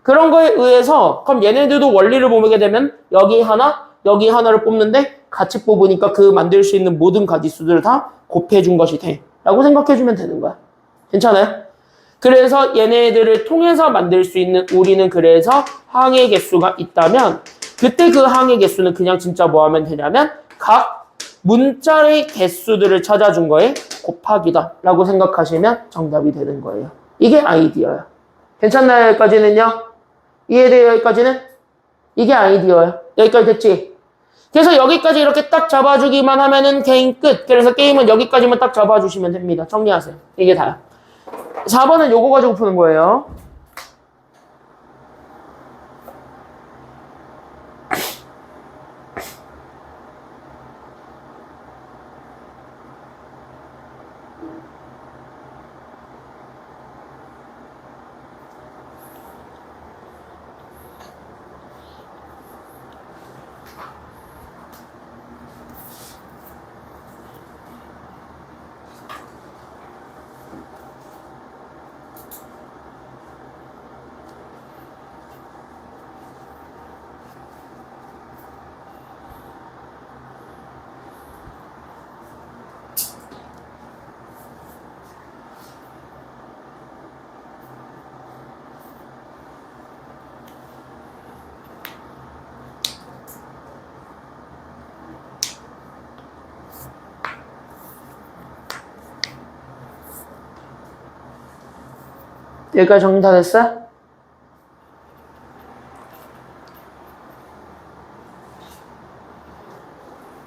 그런 거에 의해서 그럼 얘네들도 원리를 보게 되면 여기 하나, 여기 하나를 뽑는데 같이 뽑으니까 그 만들 수 있는 모든 가지수들을 다 곱해준 것이 돼. 라고 생각해주면 되는 거야. 괜찮아요? 그래서 얘네들을 통해서 만들 수 있는 우리는 그래서 항의 개수가 있다면 그때 그 항의 개수는 그냥 진짜 뭐 하면 되냐면 각 문자의 개수들을 찾아준 거에 곱하기다 라고 생각하시면 정답이 되는 거예요. 이게 아이디어야. 괜찮나요? 여기까지는요? 이해돼요? 여기까지는? 이게 아이디어야. 여기까지 됐지? 그래서 여기까지 이렇게 딱 잡아주기만 하면은 게임 끝. 그래서 게임은 여기까지만 딱 잡아주시면 됩니다. 정리하세요. 이게 다야. 4번은 요거 가지고 푸는 거예요. 여기까지 정리 다 됐어요?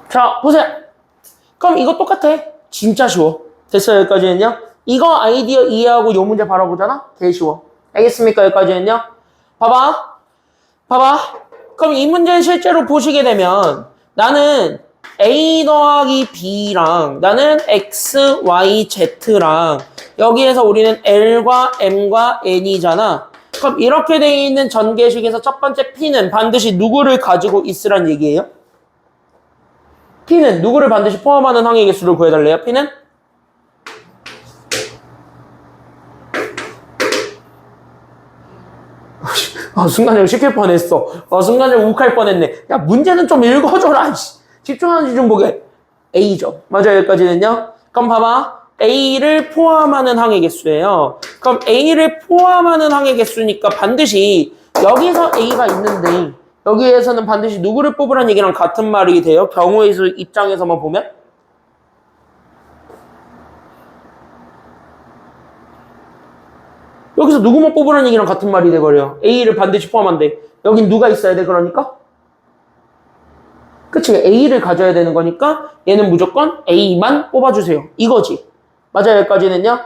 자, 보세요. 그럼 이거 똑같아. 진짜 쉬워. 됐어요? 여기까지는요? 이거 아이디어 이해하고 요 문제 바라보잖아? 개 쉬워. 알겠습니까? 여기까지는요? 봐봐. 봐봐. 그럼 이 문제는 실제로 보시게 되면 나는 A 더하기 B랑 나는 X, Y, Z랑 여기에서 우리는 L과 M과 N이잖아. 그럼 이렇게 돼 있는 전개식에서 첫 번째 P는 반드시 누구를 가지고 있으란 얘기예요? P는 누구를 반드시 포함하는 항의 개수를 구해달래요? P는? 순간적으로 시킬 뻔했어. 순간적으로 욱할 뻔했네. 야, 문제는 좀 읽어줘라. 집중하는지 좀 보게. A죠. 맞아요, 여기까지는요? 그럼 봐봐. A를 포함하는 항의 개수예요. 그럼 A를 포함하는 항의 개수니까 반드시 여기서 A가 있는데 여기에서는 반드시 누구를 뽑으라는 얘기랑 같은 말이 돼요. 경우의 수 입장에서만 보면. 여기서 누구만 뽑으라는 얘기랑 같은 말이 돼버려요. A를 반드시 포함한대. 여긴 누가 있어야 돼, 그러니까? 그치? A를 가져야 되는 거니까 얘는 무조건 A만 뽑아주세요. 이거지. 맞아요, 여기까지는요?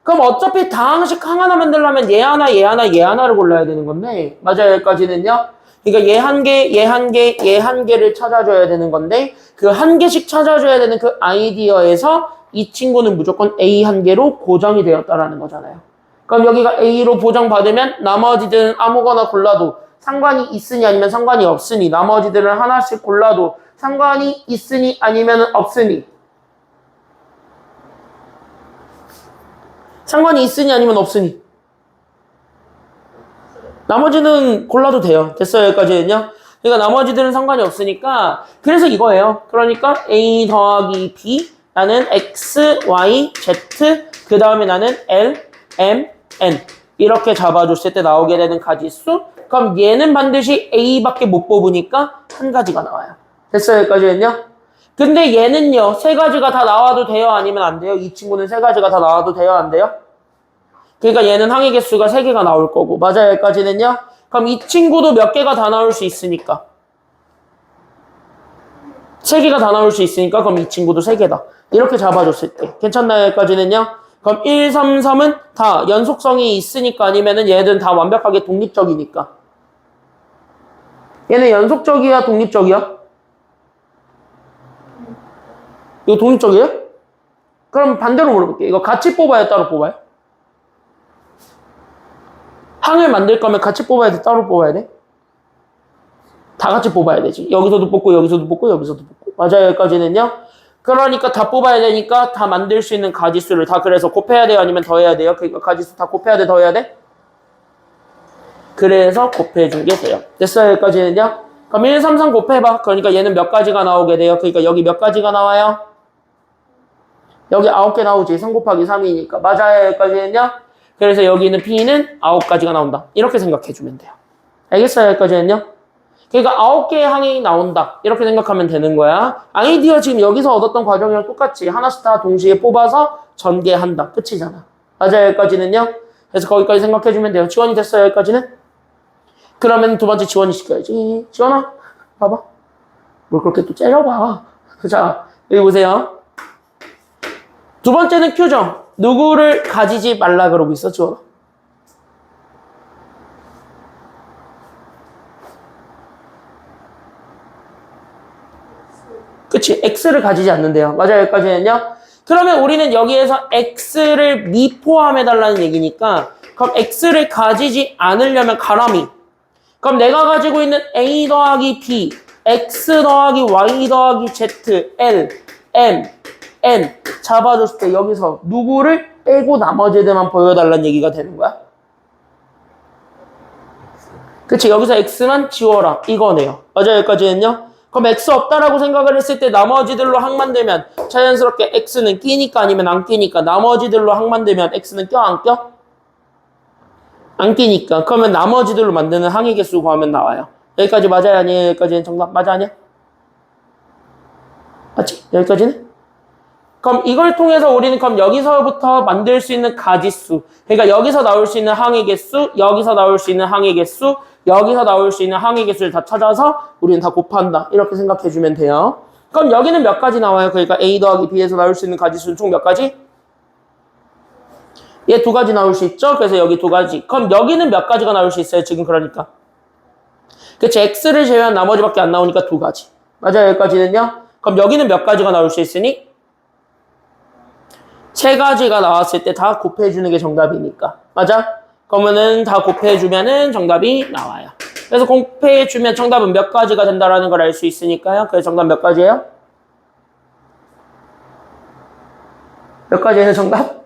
그럼 어차피 다항식 하나 만들려면 얘 하나, 얘 하나, 얘 하나를 골라야 되는 건데, 맞아요, 여기까지는요? 그러니까 얘 한 개, 얘 한 개, 얘 한 개를 찾아줘야 되는 건데, 그 한 개씩 찾아줘야 되는 그 아이디어에서 이 친구는 무조건 A 한 개로 고정이 되었다라는 거잖아요. 그럼 여기가 A로 보정받으면 나머지들은 아무거나 골라도 상관이 있으니 아니면 상관이 없으니, 나머지들은 하나씩 골라도 상관이 있으니 아니면 없으니, 상관이 있으니 아니면 없으니, 나머지는 골라도 돼요. 됐어요, 여기까지는요? 그러니까 나머지들은 상관이 없으니까, 그래서 이거예요. 그러니까 A 더하기 B, 나는 X, Y, Z, 그 다음에 나는 L, M, N. 이렇게 잡아줬을 때 나오게 되는 가지수. 그럼 얘는 반드시 A밖에 못 뽑으니까 한 가지가 나와요. 됐어요, 여기까지는요? 근데 얘는요, 세 가지가 다 나와도 돼요? 아니면 안 돼요? 이 친구는 세 가지가 다 나와도 돼요? 안 돼요? 그러니까 얘는 항의 개수가 3개가 나올 거고. 맞아요, 여기까지는요? 그럼 이 친구도 몇 개가 다 나올 수 있으니까. 3개가 다 나올 수 있으니까 그럼 이 친구도 3개다. 이렇게 잡아줬을 때. 괜찮나요, 여기까지는요? 그럼 1, 3, 3은 다 연속성이 있으니까 아니면은 얘들은 다 완벽하게 독립적이니까. 얘는 연속적이야, 독립적이야? 이거 독립적이에요? 그럼 반대로 물어볼게요. 이거 같이 뽑아야 따로 뽑아요? 항을 만들 거면 같이 뽑아야 돼? 따로 뽑아야 돼? 다 같이 뽑아야 되지. 여기서도 뽑고 여기서도 뽑고 여기서도 뽑고. 맞아요, 여기까지는요? 그러니까 다 뽑아야 되니까 다 만들 수 있는 가지수를 다 그래서 곱해야 돼요? 아니면 더해야 돼요? 그러니까 가지수 다 곱해야 돼? 더해야 돼? 그래서 곱해준 게 돼요. 됐어요, 여기까지는요? 그럼 1, 3, 3 곱해봐. 그러니까 얘는 몇 가지가 나오게 돼요? 그러니까 여기 몇 가지가 나와요? 여기 9개 나오지. 3 곱하기 3이니까. 맞아요, 여기까지는요? 그래서 여기는 P는 9가지가 나온다. 이렇게 생각해주면 돼요. 알겠어요, 여기까지는요? 그러니까 9개의 항이 나온다. 이렇게 생각하면 되는 거야. 아이디어 지금 여기서 얻었던 과정이랑 똑같이 하나씩 다 동시에 뽑아서 전개한다. 끝이잖아. 맞아요, 여기까지는요? 그래서 거기까지 생각해주면 돼요. 지원이 됐어요, 여기까지는? 그러면 두 번째 지원이 시켜야지. 지원아, 봐봐. 뭘 그렇게 또 째려봐. 자, 여기 보세요. 두 번째는 Q죠. 누구를 가지지 말라 그러고 있어, 지원아. 그치? X를 가지지 않는데요. 맞아요, 여기까지는요? 그러면 우리는 여기에서 X를 미포함해달라는 얘기니까, 그럼 X를 가지지 않으려면 가람이. 그럼 내가 가지고 있는 A 더하기 B, X 더하기 Y 더하기 Z, L, M, N 잡아줬을 때 여기서 누구를 빼고 나머지들만 보여달라는 얘기가 되는 거야? 그치? 여기서 X만 지워라. 이거네요. 맞아요, 여기까지는요? 그럼 X 없다라고 생각을 했을 때 나머지들로 항 만들면 자연스럽게 X는 끼니까 아니면 안 끼니까 나머지들로 항 만들면 X는 껴 안 껴? 안 끼니까. 그러면 나머지들로 만드는 항의 개수 구하면 나와요. 여기까지 맞아요, 아니에요? 여기까지는 정답 맞아, 아니야? 맞지? 여기까지는? 그럼 이걸 통해서 우리는 그럼 여기서부터 만들 수 있는 가지수. 그러니까 여기서 나올 수 있는 항의 개수, 여기서 나올 수 있는 항의 개수, 여기서 나올 수 있는 항의 개수를 다 찾아서 우리는 다 곱한다. 이렇게 생각해주면 돼요. 그럼 여기는 몇 가지 나와요? 그러니까 A 더하기 B에서 나올 수 있는 가지수는 총 몇 가지? 얘 2가지 나올 수 있죠? 그래서 여기 2가지. 그럼 여기는 몇 가지가 나올 수 있어요? 지금 그러니까. 그치? X를 제외한 나머지밖에 안 나오니까 2가지. 맞아요, 여기까지는요? 그럼 여기는 몇 가지가 나올 수 있으니? 3가지가 나왔을 때 다 곱해주는 게 정답이니까. 맞아? 그러면은 다 곱해주면은 정답이 나와요. 그래서 곱해주면 정답은 몇 가지가 된다라는 걸 알 수 있으니까요. 그래서 정답 몇 가지예요? 몇 가지예요, 정답?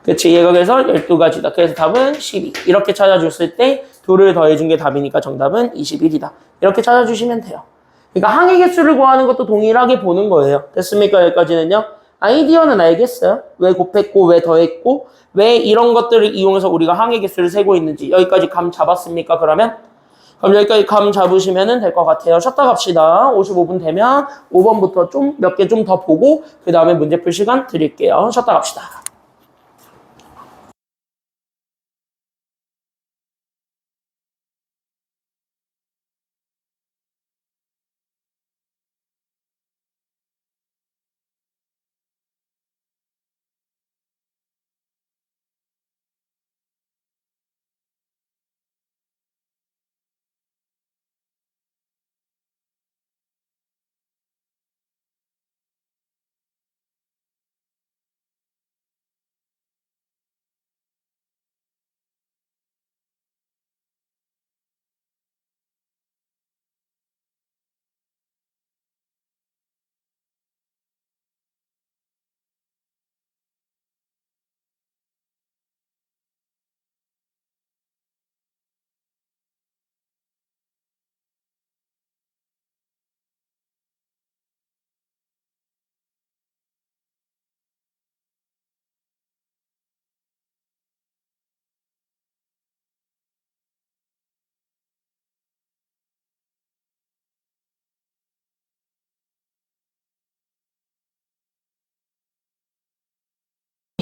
그치, 얘가 그래서 12가지다. 그래서 답은 12. 이렇게 찾아줬을 때 2를 더해준 게 답이니까 정답은 21이다. 이렇게 찾아주시면 돼요. 그러니까 항의 개수를 구하는 것도 동일하게 보는 거예요. 됐습니까? 여기까지는요. 아이디어는 알겠어요. 왜 곱했고, 왜 더했고, 왜 이런 것들을 이용해서 우리가 항의 개수를 세고 있는지. 여기까지 감 잡았습니까? 그러면? 그럼 여기까지 감 잡으시면 될 것 같아요. 쉬었다 갑시다. 55분 되면 5번부터 좀 몇 개 좀 더 보고 그 다음에 문제 풀 시간 드릴게요. 쉬었다 갑시다.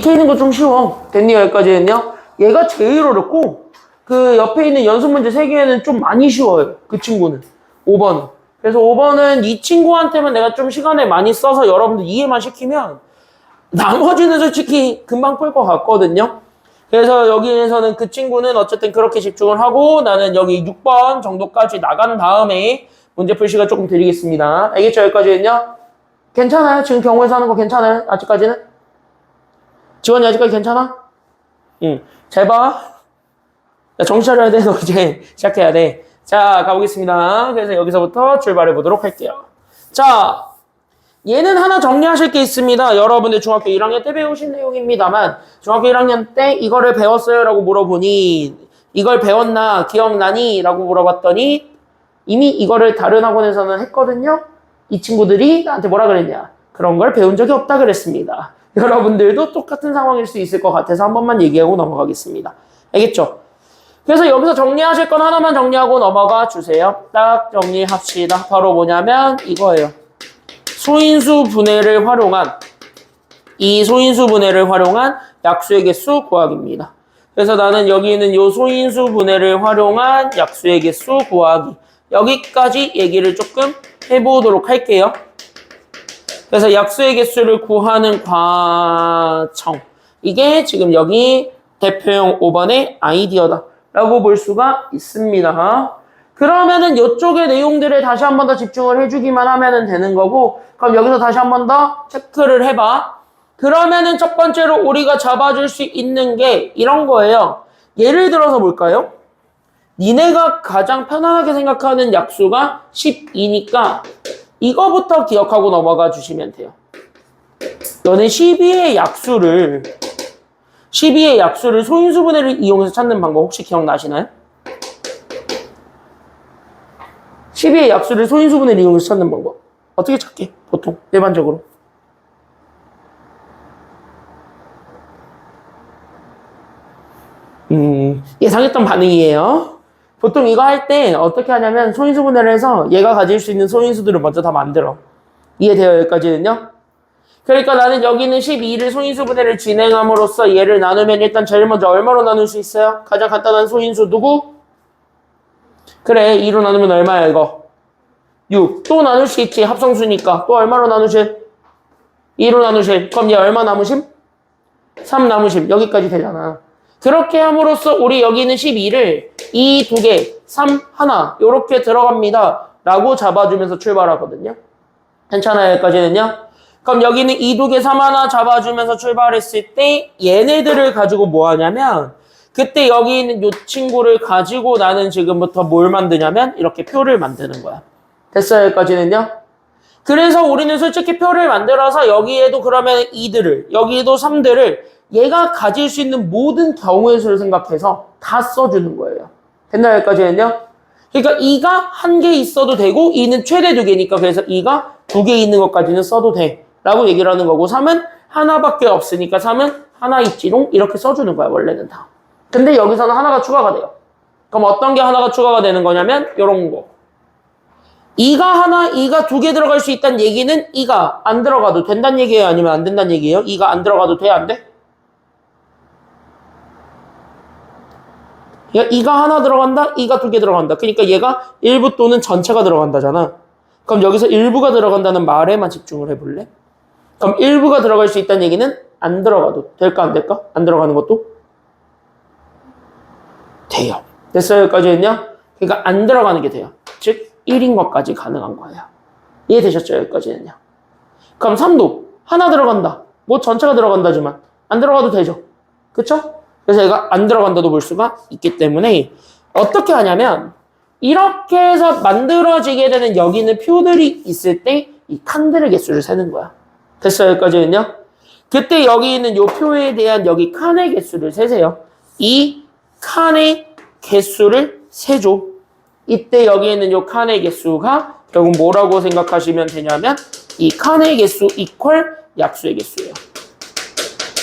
밑에 있는 거 좀 쉬워. 됐니? 여기까지는요. 얘가 제일 어렵고 그 옆에 있는 연습 문제 3개는 좀 많이 쉬워요. 그 친구는 5번은. 그래서 5번은 이 친구한테만 내가 좀 시간을 많이 써서 여러분들 이해만 시키면 나머지는 솔직히 금방 풀 것 같거든요. 그래서 여기에서는 그 친구는 어쨌든 그렇게 집중을 하고 나는 여기 6번 정도까지 나간 다음에 문제 풀 시간 조금 드리겠습니다. 알겠죠? 여기까지는요. 괜찮아요? 지금 경우에서 하는 거 괜찮아요? 아직까지는? 지원이 아직까지 괜찮아? 응. 잘 봐. 야, 정신 차려야 돼. 너 이제 시작해야 돼. 자, 가보겠습니다. 그래서 여기서부터 출발해 보도록 할게요. 자, 얘는 하나 정리하실 게 있습니다. 여러분들 중학교 1학년 때 배우신 내용입니다만 중학교 1학년 때 이거를 배웠어요? 라고 물어보니 이걸 배웠나? 기억나니? 라고 물어봤더니 이미 이거를 다른 학원에서는 했거든요. 이 친구들이 나한테 뭐라 그랬냐? 그런 걸 배운 적이 없다 그랬습니다. 여러분들도 똑같은 상황일 수 있을 것 같아서 한 번만 얘기하고 넘어가겠습니다. 알겠죠? 그래서 여기서 정리하실 건 하나만 정리하고 넘어가 주세요. 딱 정리합시다. 바로 뭐냐면 이거예요. 소인수 분해를 활용한 이 소인수 분해를 활용한 약수의 개수 구하기입니다. 그래서 나는 여기 있는 이 소인수 분해를 활용한 약수의 개수 구하기 여기까지 얘기를 조금 해보도록 할게요. 그래서 약수의 개수를 구하는 과정 이게 지금 여기 대표형 5번의 아이디어다 라고 볼 수가 있습니다. 그러면은 이쪽의 내용들에 다시 한 번 더 집중을 해주기만 하면 되는 거고 그럼 여기서 다시 한 번 더 체크를 해봐. 그러면은 첫 번째로 우리가 잡아줄 수 있는 게 이런 거예요. 예를 들어서 볼까요? 니네가 가장 편안하게 생각하는 약수가 12니까 이거부터 기억하고 넘어가 주시면 돼요. 너는 12의 약수를 소인수분해를 이용해서 찾는 방법 혹시 기억나시나요? 12의 약수를 소인수분해를 이용해서 찾는 방법 어떻게 찾게? 보통 일반적으로 예상했던 반응이에요. 보통 이거 할 때 어떻게 하냐면 소인수분해를 해서 얘가 가질 수 있는 소인수들을 먼저 다 만들어. 이해돼요? 여기까지는요? 그러니까 나는 여기 있는 12를 소인수분해를 진행함으로써 얘를 나누면 일단 제일 먼저 얼마로 나눌 수 있어요? 가장 간단한 소인수 누구? 그래 2로 나누면 얼마야 이거? 6. 또 나눌 수 있지 합성수니까. 또 얼마로 나누실? 2로 나누실. 그럼 얘 얼마 남으심? 3 남으심. 여기까지 되잖아. 그렇게 함으로써 우리 여기 있는 12를 2, 2개, 3, 하나 요렇게 들어갑니다. 라고 잡아주면서 출발하거든요. 괜찮아요? 여기까지는요? 그럼 여기는 2, 2개, 3 하나 잡아주면서 출발했을 때 얘네들을 가지고 뭐 하냐면 그때 여기 있는 요 친구를 가지고 나는 지금부터 뭘 만드냐면 이렇게 표를 만드는 거야. 됐어요? 여기까지는요? 그래서 우리는 솔직히 표를 만들어서 여기에도 그러면 2들을 여기에도 3들을 얘가 가질 수 있는 모든 경우의 수를 생각해서 다 써주는 거예요. 됐나요? 여기까지는요? 그러니까 2가 1개 있어도 되고 2는 최대 2개니까 그래서 2가 2개 있는 것까지는 써도 돼 라고 얘기를 하는 거고 3은 하나밖에 없으니까 3은 하나 있지롱 이렇게 써주는 거야 원래는 다. 근데 여기서는 하나가 추가가 돼요. 그럼 어떤 게 하나가 추가가 되는 거냐면 요런 거 2가 2개 들어갈 수 있다는 얘기는 2가 안 들어가도 된다는 얘기예요? 아니면 안 된다는 얘기예요? 2가 안 들어가도 돼? 안 돼? 2가 하나 들어간다? 2가 2개 들어간다. 그러니까 얘가 일부 또는 전체가 들어간다잖아. 그럼 여기서 일부가 들어간다는 말에만 집중을 해볼래? 그럼 일부가 들어갈 수 있다는 얘기는 안 들어가도 될까 안 될까? 안 들어가는 것도? 돼요. 됐어요? 여기까지는요? 그러니까 안 들어가는 게 돼요. 즉 1인 것까지 가능한 거예요. 이해되셨죠? 여기까지는요. 그럼 3도 하나 들어간다. 뭐 전체가 들어간다지만 안 들어가도 되죠. 그쵸? 그래서 얘가 안 들어간다도 볼 수가 있기 때문에 어떻게 하냐면 이렇게 해서 만들어지게 되는 여기 있는 표들이 있을 때 이 칸들의 개수를 세는 거야. 됐어요? 여기까지는요? 그때 여기 있는 이 표에 대한 여기 칸의 개수를 세세요. 이 칸의 개수를 세줘. 이때 여기 있는 이 칸의 개수가 결국 뭐라고 생각하시면 되냐면 이 칸의 개수 이퀄 약수의 개수예요.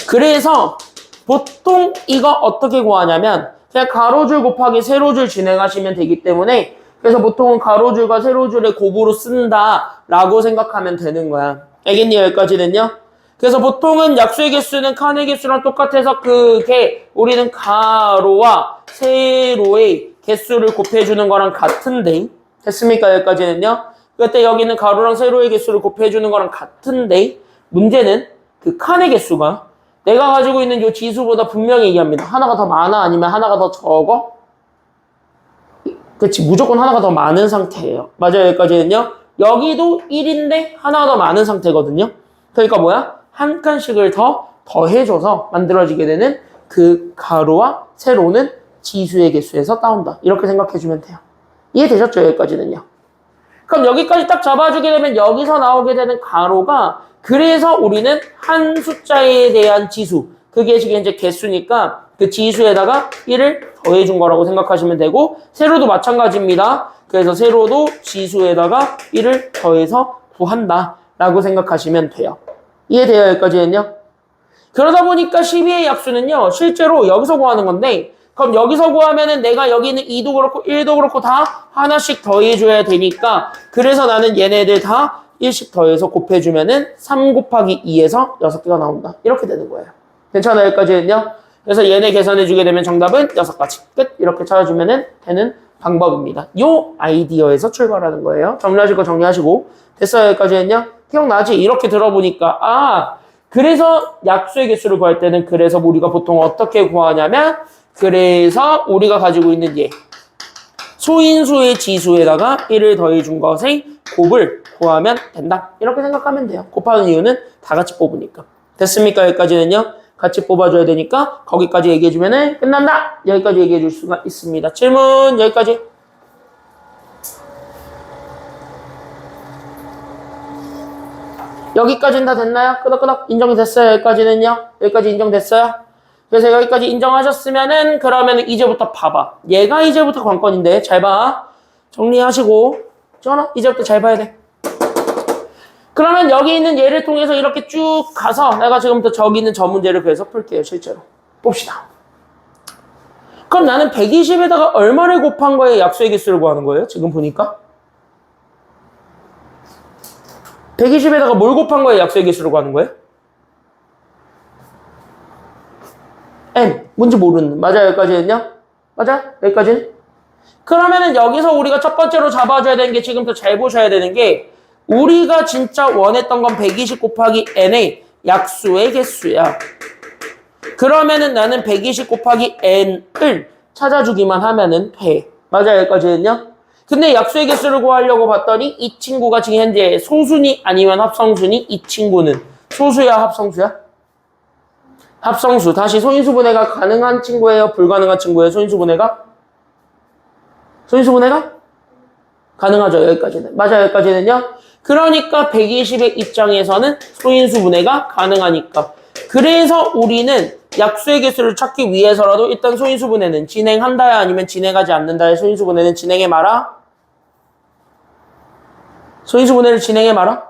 그래서 보통 이거 어떻게 구하냐면 그냥 가로줄 곱하기 세로줄 진행하시면 되기 때문에 그래서 보통은 가로줄과 세로줄의 곱으로 쓴다라고 생각하면 되는 거야. 알겠니? 여기까지는요? 그래서 보통은 약수의 개수는 칸의 개수랑 똑같아서 그게 우리는 가로와 세로의 개수를 곱해주는 거랑 같은데 됐습니까? 여기까지는요. 그때 여기는 가로랑 세로의 개수를 곱해주는 거랑 같은데 문제는 그 칸의 개수가 내가 가지고 있는 이 지수보다 분명히 얘기합니다. 하나가 더 많아 아니면 하나가 더 적어? 그치, 무조건 하나가 더 많은 상태예요. 맞아요. 여기까지는요. 여기도 1인데 하나가 더 많은 상태거든요. 그러니까 뭐야? 한 칸씩을 더 더해줘서 만들어지게 되는 그 가로와 세로는 지수의 개수에서 따온다. 이렇게 생각해주면 돼요. 이해되셨죠? 여기까지는요. 그럼 여기까지 딱 잡아주게 되면 여기서 나오게 되는 가로가 그래서 우리는 한 숫자에 대한 지수 그게 지금 이제 개수니까 그 지수에다가 1을 더해준 거라고 생각하시면 되고 세로도 마찬가지입니다. 그래서 세로도 지수에다가 1을 더해서 구한다 라고 생각하시면 돼요. 이해돼요? 여기까지는요? 그러다 보니까 12의 약수는요 실제로 여기서 구하는 건데 그럼 여기서 구하면은 내가 여기 있는 2도 그렇고 1도 그렇고 다 하나씩 더해줘야 되니까 그래서 나는 얘네들 다 1씩 더해서 곱해주면은 3 곱하기 2에서 6개가 나온다. 이렇게 되는 거예요. 괜찮아요? 여기까지는요? 그래서 얘네 계산해주게 되면 정답은 6가지. 끝! 이렇게 찾아주면은 되는 방법입니다. 요 아이디어에서 출발하는 거예요. 정리하실 거 정리하시고. 됐어요? 여기까지는요? 기억나지? 이렇게 들어보니까 그래서 약수의 개수를 구할 때는 그래서 우리가 보통 어떻게 구하냐면 그래서 우리가 가지고 있는 얘 소인수의 지수에다가 1을 더해준 것의 곱을 구하면 된다. 이렇게 생각하면 돼요. 곱하는 이유는 다 같이 뽑으니까. 됐습니까? 여기까지는요. 같이 뽑아줘야 되니까 거기까지 얘기해주면 끝난다. 여기까지 얘기해줄 수가 있습니다. 질문 여기까지. 여기까지는 다 됐나요? 끄덕끄덕 인정이 됐어요. 여기까지는요. 여기까지 인정됐어요. 그래서 여기까지 인정하셨으면은 그러면 이제부터 봐봐. 얘가 이제부터 관건인데 잘 봐. 정리하시고 전화 이제부터 잘 봐야 돼. 그러면 여기 있는 얘를 통해서 이렇게 쭉 가서 내가 지금부터 저기 있는 저 문제를 그래서 풀게요. 실제로. 봅시다. 그럼 나는 120에다가 얼마를 곱한 거에 약수의 개수를 구하는 거예요? 지금 보니까. 120에다가 뭘 곱한 거에 약수의 개수를 구하는 거예요? M. 뭔지 모르는. 맞아요? 여기까지는요? 맞아? 여기까지는? 그러면은 여기서 우리가 첫 번째로 잡아줘야 되는 게 지금부터 잘 보셔야 되는 게 우리가 진짜 원했던 건 120 곱하기 n의 약수의 개수야. 그러면은 나는 120 곱하기 n을 찾아주기만 하면은 돼. 맞아요? 여기까지는요? 근데 약수의 개수를 구하려고 봤더니 이 친구가 지금 현재 소수니 아니면 합성수니 이 친구는 소수야 합성수야? 합성수. 다시 소인수분해가 가능한 친구예요? 불가능한 친구예요? 소인수분해가? 소인수분해가? 가능하죠. 여기까지는. 맞아요. 여기까지는요. 그러니까 120의 입장에서는 소인수분해가 가능하니까. 그래서 우리는 약수의 개수를 찾기 위해서라도 일단 소인수분해는 진행한다야 아니면 진행하지 않는다야 소인수분해는 진행해 마라? 소인수분해를 진행해 마라?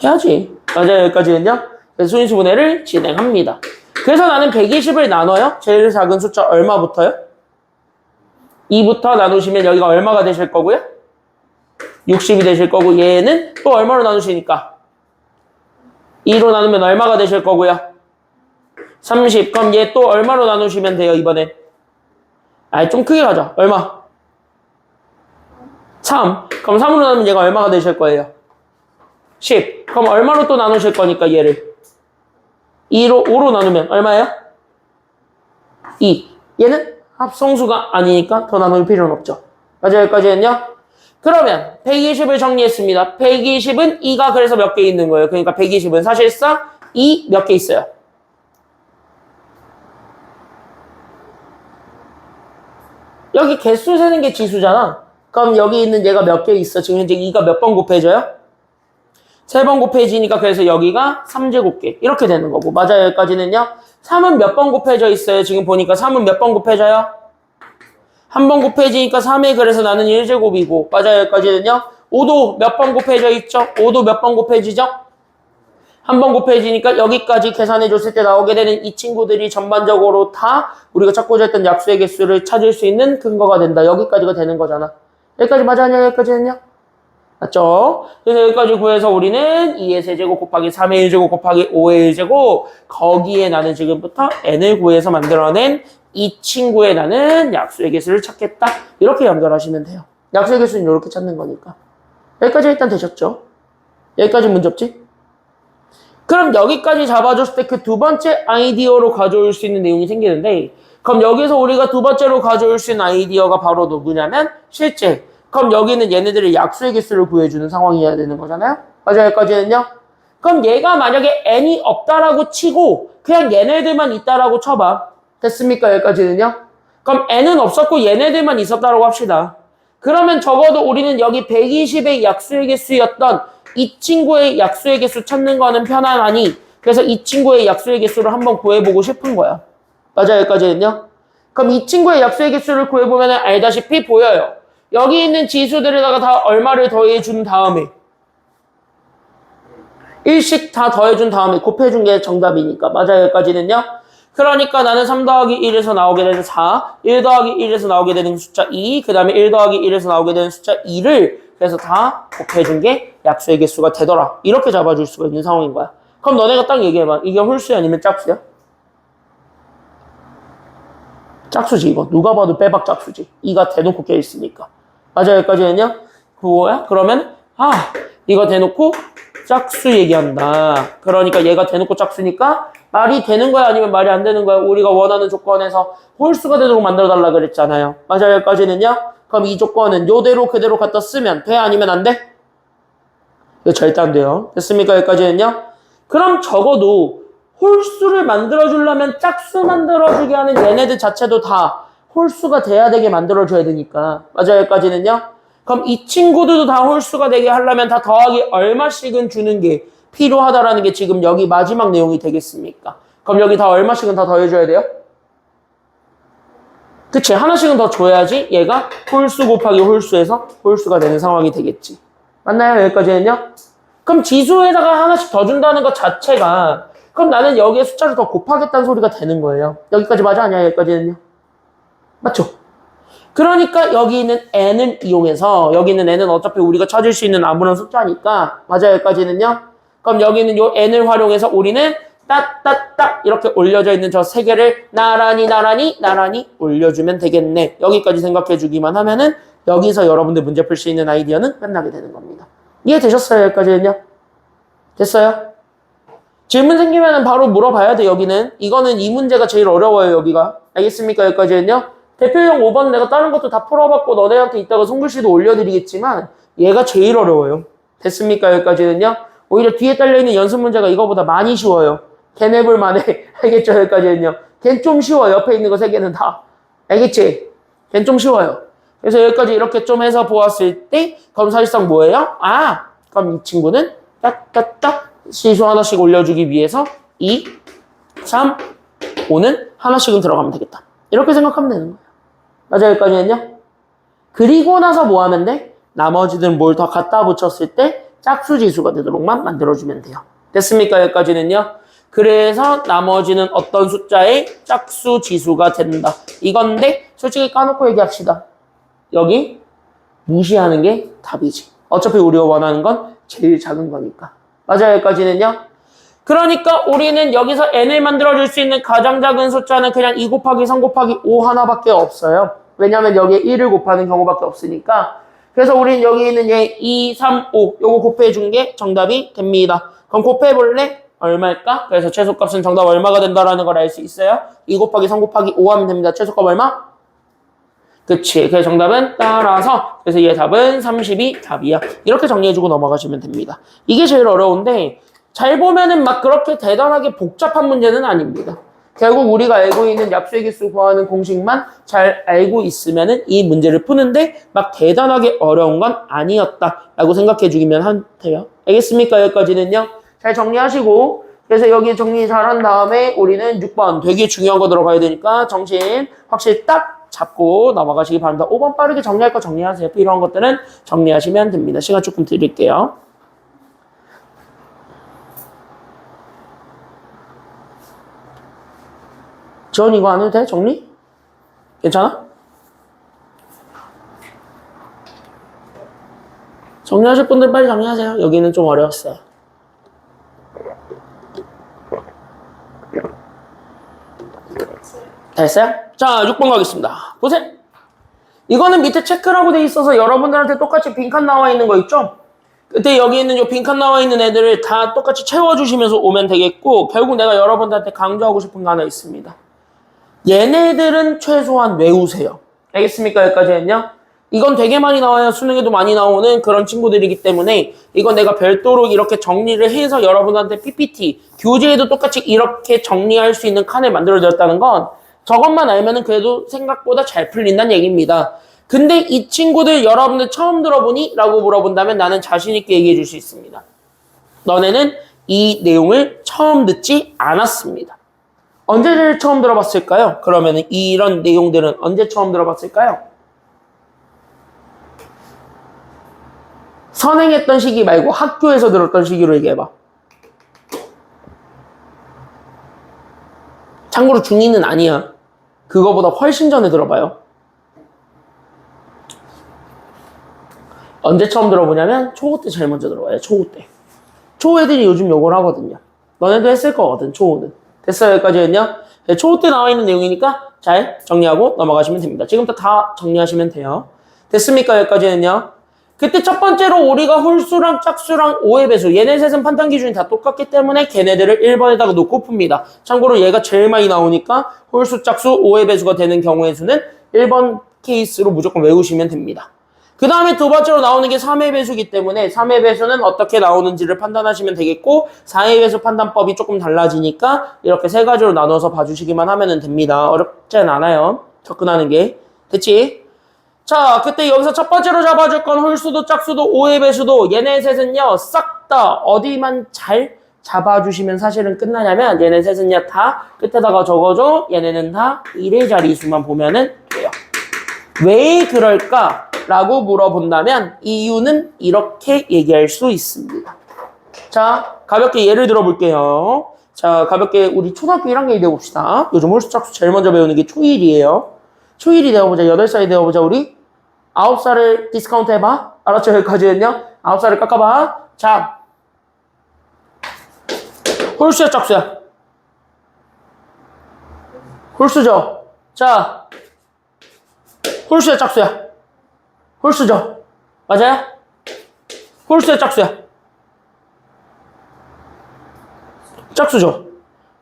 해야지. 맞아요. 여기까지는요. 그래서 소인수분해를 진행합니다. 그래서 나는 120을 나눠요. 제일 작은 숫자 얼마부터요? 2부터 나누시면 여기가 얼마가 되실 거고요? 60이 되실 거고 얘는 또 얼마로 나누시니까? 2로 나누면 얼마가 되실 거고요? 30. 그럼 얘 또 얼마로 나누시면 돼요, 이번엔? 좀 크게 가자. 얼마? 3. 그럼 3으로 나누면 얘가 얼마가 되실 거예요? 10. 그럼 얼마로 또 나누실 거니까 얘를? 5로 나누면 얼마예요? 2. 얘는 합성수가 아니니까 더 나눌 필요는 없죠. 맞아요, 여기까지는요? 그러면 120을 정리했습니다. 120은 2가 그래서 몇 개 있는 거예요. 그러니까 120은 사실상 2 몇 개 있어요. 여기 개수 세는 게 지수잖아. 그럼 여기 있는 얘가 몇 개 있어? 지금 현재 2가 몇 번 곱해져요? 3번 곱해지니까 그래서 여기가 3제곱개 이렇게 되는 거고. 맞아요, 여기까지는요? 3은 몇 번 곱해져 있어요? 지금 보니까 3은 몇 번 곱해져요? 한 번 곱해지니까 3에 그래서 나는 1제곱이고. 맞아요, 여기까지는요? 5도 몇 번 곱해져 있죠? 5도 몇 번 곱해지죠? 한 번 곱해지니까 여기까지 계산해줬을 때 나오게 되는 이 친구들이 전반적으로 다 우리가 찾고자 했던 약수의 개수를 찾을 수 있는 근거가 된다. 여기까지가 되는 거잖아. 여기까지 맞아요? 여기까지는요? 맞죠? 그래서 여기까지 구해서 우리는 2의 세제곱 곱하기 3의 1제곱 곱하기 5의 1제곱 거기에 나는 지금부터 n을 구해서 만들어낸 이 친구에 나는 약수의 개수를 찾겠다. 이렇게 연결하시면 돼요. 약수의 개수는 이렇게 찾는 거니까. 여기까지 일단 되셨죠? 여기까지 문제 없지? 그럼 여기까지 잡아줬을 때 그 두 번째 아이디어로 가져올 수 있는 내용이 생기는데 그럼 여기서 우리가 두 번째로 가져올 수 있는 아이디어가 바로 누구냐면 실제 그럼 여기는 얘네들의 약수의 개수를 구해주는 상황이어야 되는 거잖아요? 맞아요? 여기까지는요? 그럼 얘가 만약에 n이 없다라고 치고 그냥 얘네들만 있다라고 쳐봐. 됐습니까? 여기까지는요? 그럼 n은 없었고 얘네들만 있었다라고 합시다. 그러면 적어도 우리는 여기 120의 약수의 개수였던 이 친구의 약수의 개수 찾는 거는 편안하니 그래서 이 친구의 약수의 개수를 한번 구해보고 싶은 거야. 맞아요? 여기까지는요? 그럼 이 친구의 약수의 개수를 구해보면 알다시피 보여요. 여기 있는 지수들에다가 다 얼마를 더해준 다음에 1씩 다 더해준 다음에 곱해준 게 정답이니까. 맞아요? 여기까지는요? 그러니까 나는 3 더하기 1에서 나오게 되는 4, 1 더하기 1에서 나오게 되는 숫자 2, 그 다음에 1 더하기 1에서 나오게 되는 숫자 2를 그래서 다 곱해준 게 약수의 개수가 되더라. 이렇게 잡아줄 수가 있는 상황인 거야. 그럼 너네가 딱 얘기해봐. 이게 홀수야 아니면 짝수야? 짝수지 이거. 누가 봐도 빼박 짝수지. 2가 대놓고 껴있으니까. 맞아 여기까지는요? 뭐야? 그러면 이거 대놓고 짝수 얘기한다. 그러니까 얘가 대놓고 짝수니까 말이 되는 거야 아니면 말이 안 되는 거야? 우리가 원하는 조건에서 홀수가 되도록 만들어달라 그랬잖아요. 맞아 여기까지는요? 그럼 이 조건은 요대로 그대로 갖다 쓰면 돼? 아니면 안 돼? 이거 절대 안 돼요. 됐습니까? 여기까지는요? 그럼 적어도 홀수를 만들어주려면 짝수 만들어주게 하는 얘네들 자체도 다 홀수가 돼야 되게 만들어줘야 되니까. 맞아 여기까지는요? 그럼 이 친구들도 다 홀수가 되게 하려면 다 더하기 얼마씩은 주는 게 필요하다라는 게 지금 여기 마지막 내용이 되겠습니까? 그럼 여기 다 얼마씩은 다 더해줘야 돼요? 그치? 하나씩은 더 줘야지 얘가 홀수 곱하기 홀수에서 홀수가 되는 상황이 되겠지. 맞나요? 여기까지는요? 그럼 지수에다가 하나씩 더 준다는 것 자체가 그럼 나는 여기에 숫자를 더 곱하겠다는 소리가 되는 거예요. 여기까지 맞아? 아니야? 여기까지는요? 맞죠? 그러니까 여기 있는 n을 이용해서 여기 있는 n은 어차피 우리가 찾을 수 있는 아무런 숫자니까 맞아 여기까지는요? 그럼 여기 있는 요 n을 활용해서 우리는 딱딱딱 이렇게 올려져 있는 저 세 개를 나란히 올려주면 되겠네. 여기까지 생각해 주기만 하면은 여기서 여러분들 문제 풀 수 있는 아이디어는 끝나게 되는 겁니다. 이해되셨어요? 여기까지는요? 됐어요? 질문 생기면 바로 물어봐야 돼. 여기는 이거는 이 문제가 제일 어려워요. 여기가 알겠습니까? 여기까지는요? 대표형 5번 내가 다른 것도 다 풀어봤고 너네한테 이따가 송글씨도 올려드리겠지만 얘가 제일 어려워요. 됐습니까? 여기까지는요? 오히려 뒤에 딸려있는 연습 문제가 이거보다 많이 쉬워요. 걔네볼 만해. 알겠죠? 여기까지는요? 걘 좀 쉬워. 옆에 있는 거 세 개는 다. 알겠지? 걘 좀 쉬워요. 그래서 여기까지 이렇게 좀 해서 보았을 때 그럼 사실상 뭐예요? 그럼 이 친구는 딱딱딱 시수 하나씩 올려주기 위해서 2, 3, 5는 하나씩은 들어가면 되겠다. 이렇게 생각하면 되는 거예요. 맞아 여기까지는요? 그리고 나서 뭐 하면 돼? 나머지는 뭘 더 갖다 붙였을 때 짝수 지수가 되도록만 만들어주면 돼요. 됐습니까? 여기까지는요? 그래서 나머지는 어떤 숫자의 짝수 지수가 된다. 이건데 솔직히 까놓고 얘기합시다. 여기 무시하는 게 답이지. 어차피 우리가 원하는 건 제일 작은 거니까. 맞아 여기까지는요? 그러니까 우리는 여기서 n을 만들어줄 수 있는 가장 작은 숫자는 그냥 2 곱하기 3 곱하기 5 하나밖에 없어요. 왜냐면 여기에 1을 곱하는 경우밖에 없으니까. 그래서 우리는 여기 있는 얘 2, 3, 5 요거 곱해준 게 정답이 됩니다. 그럼 곱해볼래? 얼마일까? 그래서 최소값은 정답 얼마가 된다라는 걸 알 수 있어요. 2 곱하기 3 곱하기 5 하면 됩니다. 최소값 얼마? 그치. 그래서 정답은 따라서 그래서 얘 답은 30이 답이야. 이렇게 정리해주고 넘어가시면 됩니다. 이게 제일 어려운데 잘 보면은 막 그렇게 대단하게 복잡한 문제는 아닙니다. 결국 우리가 알고 있는 약수의 개수 구하는 공식만 잘 알고 있으면은 이 문제를 푸는데 막 대단하게 어려운 건 아니었다라고 생각해 주기면 돼요. 알겠습니까? 여기까지는요. 잘 정리하시고 그래서 여기 정리 잘한 다음에 우리는 6번 되게 중요한 거 들어가야 되니까 정신 확실히 딱 잡고 넘어가시기 바랍니다. 5번 빠르게 정리할 거 정리하세요. 필요한 것들은 정리하시면 됩니다. 시간 조금 드릴게요. 지원 이거 안 해도 돼? 정리? 괜찮아? 정리하실 분들 빨리 정리하세요. 여기는 좀 어려웠어요. 됐어요? 자, 6번 가겠습니다. 보세요. 이거는 밑에 체크라고 돼 있어서 여러분들한테 똑같이 빈칸 나와 있는 거 있죠? 그때 여기 있는 요 빈칸 나와 있는 애들을 다 똑같이 채워주시면서 오면 되겠고, 결국 내가 여러분들한테 강조하고 싶은 거 하나 있습니다. 얘네들은 최소한 외우세요. 알겠습니까? 여기까지는요. 이건 되게 많이 나와요. 수능에도 많이 나오는 그런 친구들이기 때문에 이건 내가 별도로 이렇게 정리를 해서 여러분한테 PPT, 교재에도 똑같이 이렇게 정리할 수 있는 칸을 만들어드렸다는 건 저것만 알면은 그래도 생각보다 잘 풀린다는 얘기입니다. 근데 이 친구들 여러분들 처음 들어보니? 라고 물어본다면 나는 자신있게 얘기해 줄 수 있습니다. 너네는 이 내용을 처음 듣지 않았습니다. 언제 처음 들어봤을까요? 그러면 이런 내용들은 언제 처음 들어봤을까요? 선행했던 시기 말고 학교에서 들었던 시기로 얘기해봐. 참고로 중2는 아니야. 그거보다 훨씬 전에 들어봐요. 언제 처음 들어보냐면 초5 때 제일 먼저 들어봐요. 초5 때. 초5 애들이 요즘 요걸 하거든요. 너네도 했을 거거든. 초5는. 됐어요? 여기까지는요. 초5 때 나와 있는 내용이니까 잘 정리하고 넘어가시면 됩니다. 지금부터 다 정리하시면 돼요. 됐습니까? 여기까지는요. 그때 첫 번째로 우리가 홀수랑 짝수랑 5의 배수, 얘네 셋은 판단 기준이 다 똑같기 때문에 걔네들을 1번에다가 놓고 풉니다. 참고로 얘가 제일 많이 나오니까 홀수, 짝수, 5의 배수가 되는 경우의 수는 1번 케이스로 무조건 외우시면 됩니다. 그 다음에 두 번째로 나오는 게 3의 배수이기 때문에 3의 배수는 어떻게 나오는지를 판단하시면 되겠고, 4의 배수 판단법이 조금 달라지니까 이렇게 세 가지로 나눠서 봐주시기만 하면 됩니다. 어렵진 않아요. 접근하는 게. 됐지? 자, 그때 여기서 첫 번째로 잡아줄 건 홀수도 짝수도 5의 배수도 얘네 셋은요 싹 다 어디만 잘 잡아주시면 사실은 끝나냐면 얘네 셋은요 다 끝에다가 적어줘. 얘네는 다 1의 자리수만 보면은 돼요. 왜 그럴까? 라고 물어본다면 이유는 이렇게 얘기할 수 있습니다. 자, 가볍게 예를 들어 볼게요. 자, 가볍게 우리 초등학교 1학년이 되어봅시다. 요즘 홀수 짝수 제일 먼저 배우는 게 초1이에요. 초1이 되어보자. 8살이 되어보자. 우리 9살을 디스카운트 해봐. 알았죠? 여기까지는요. 9살을 깎아봐. 자, 홀수야 짝수야? 홀수죠? 자, 홀수야 짝수야? 홀수죠? 맞아요? 홀수야 짝수야? 짝수죠?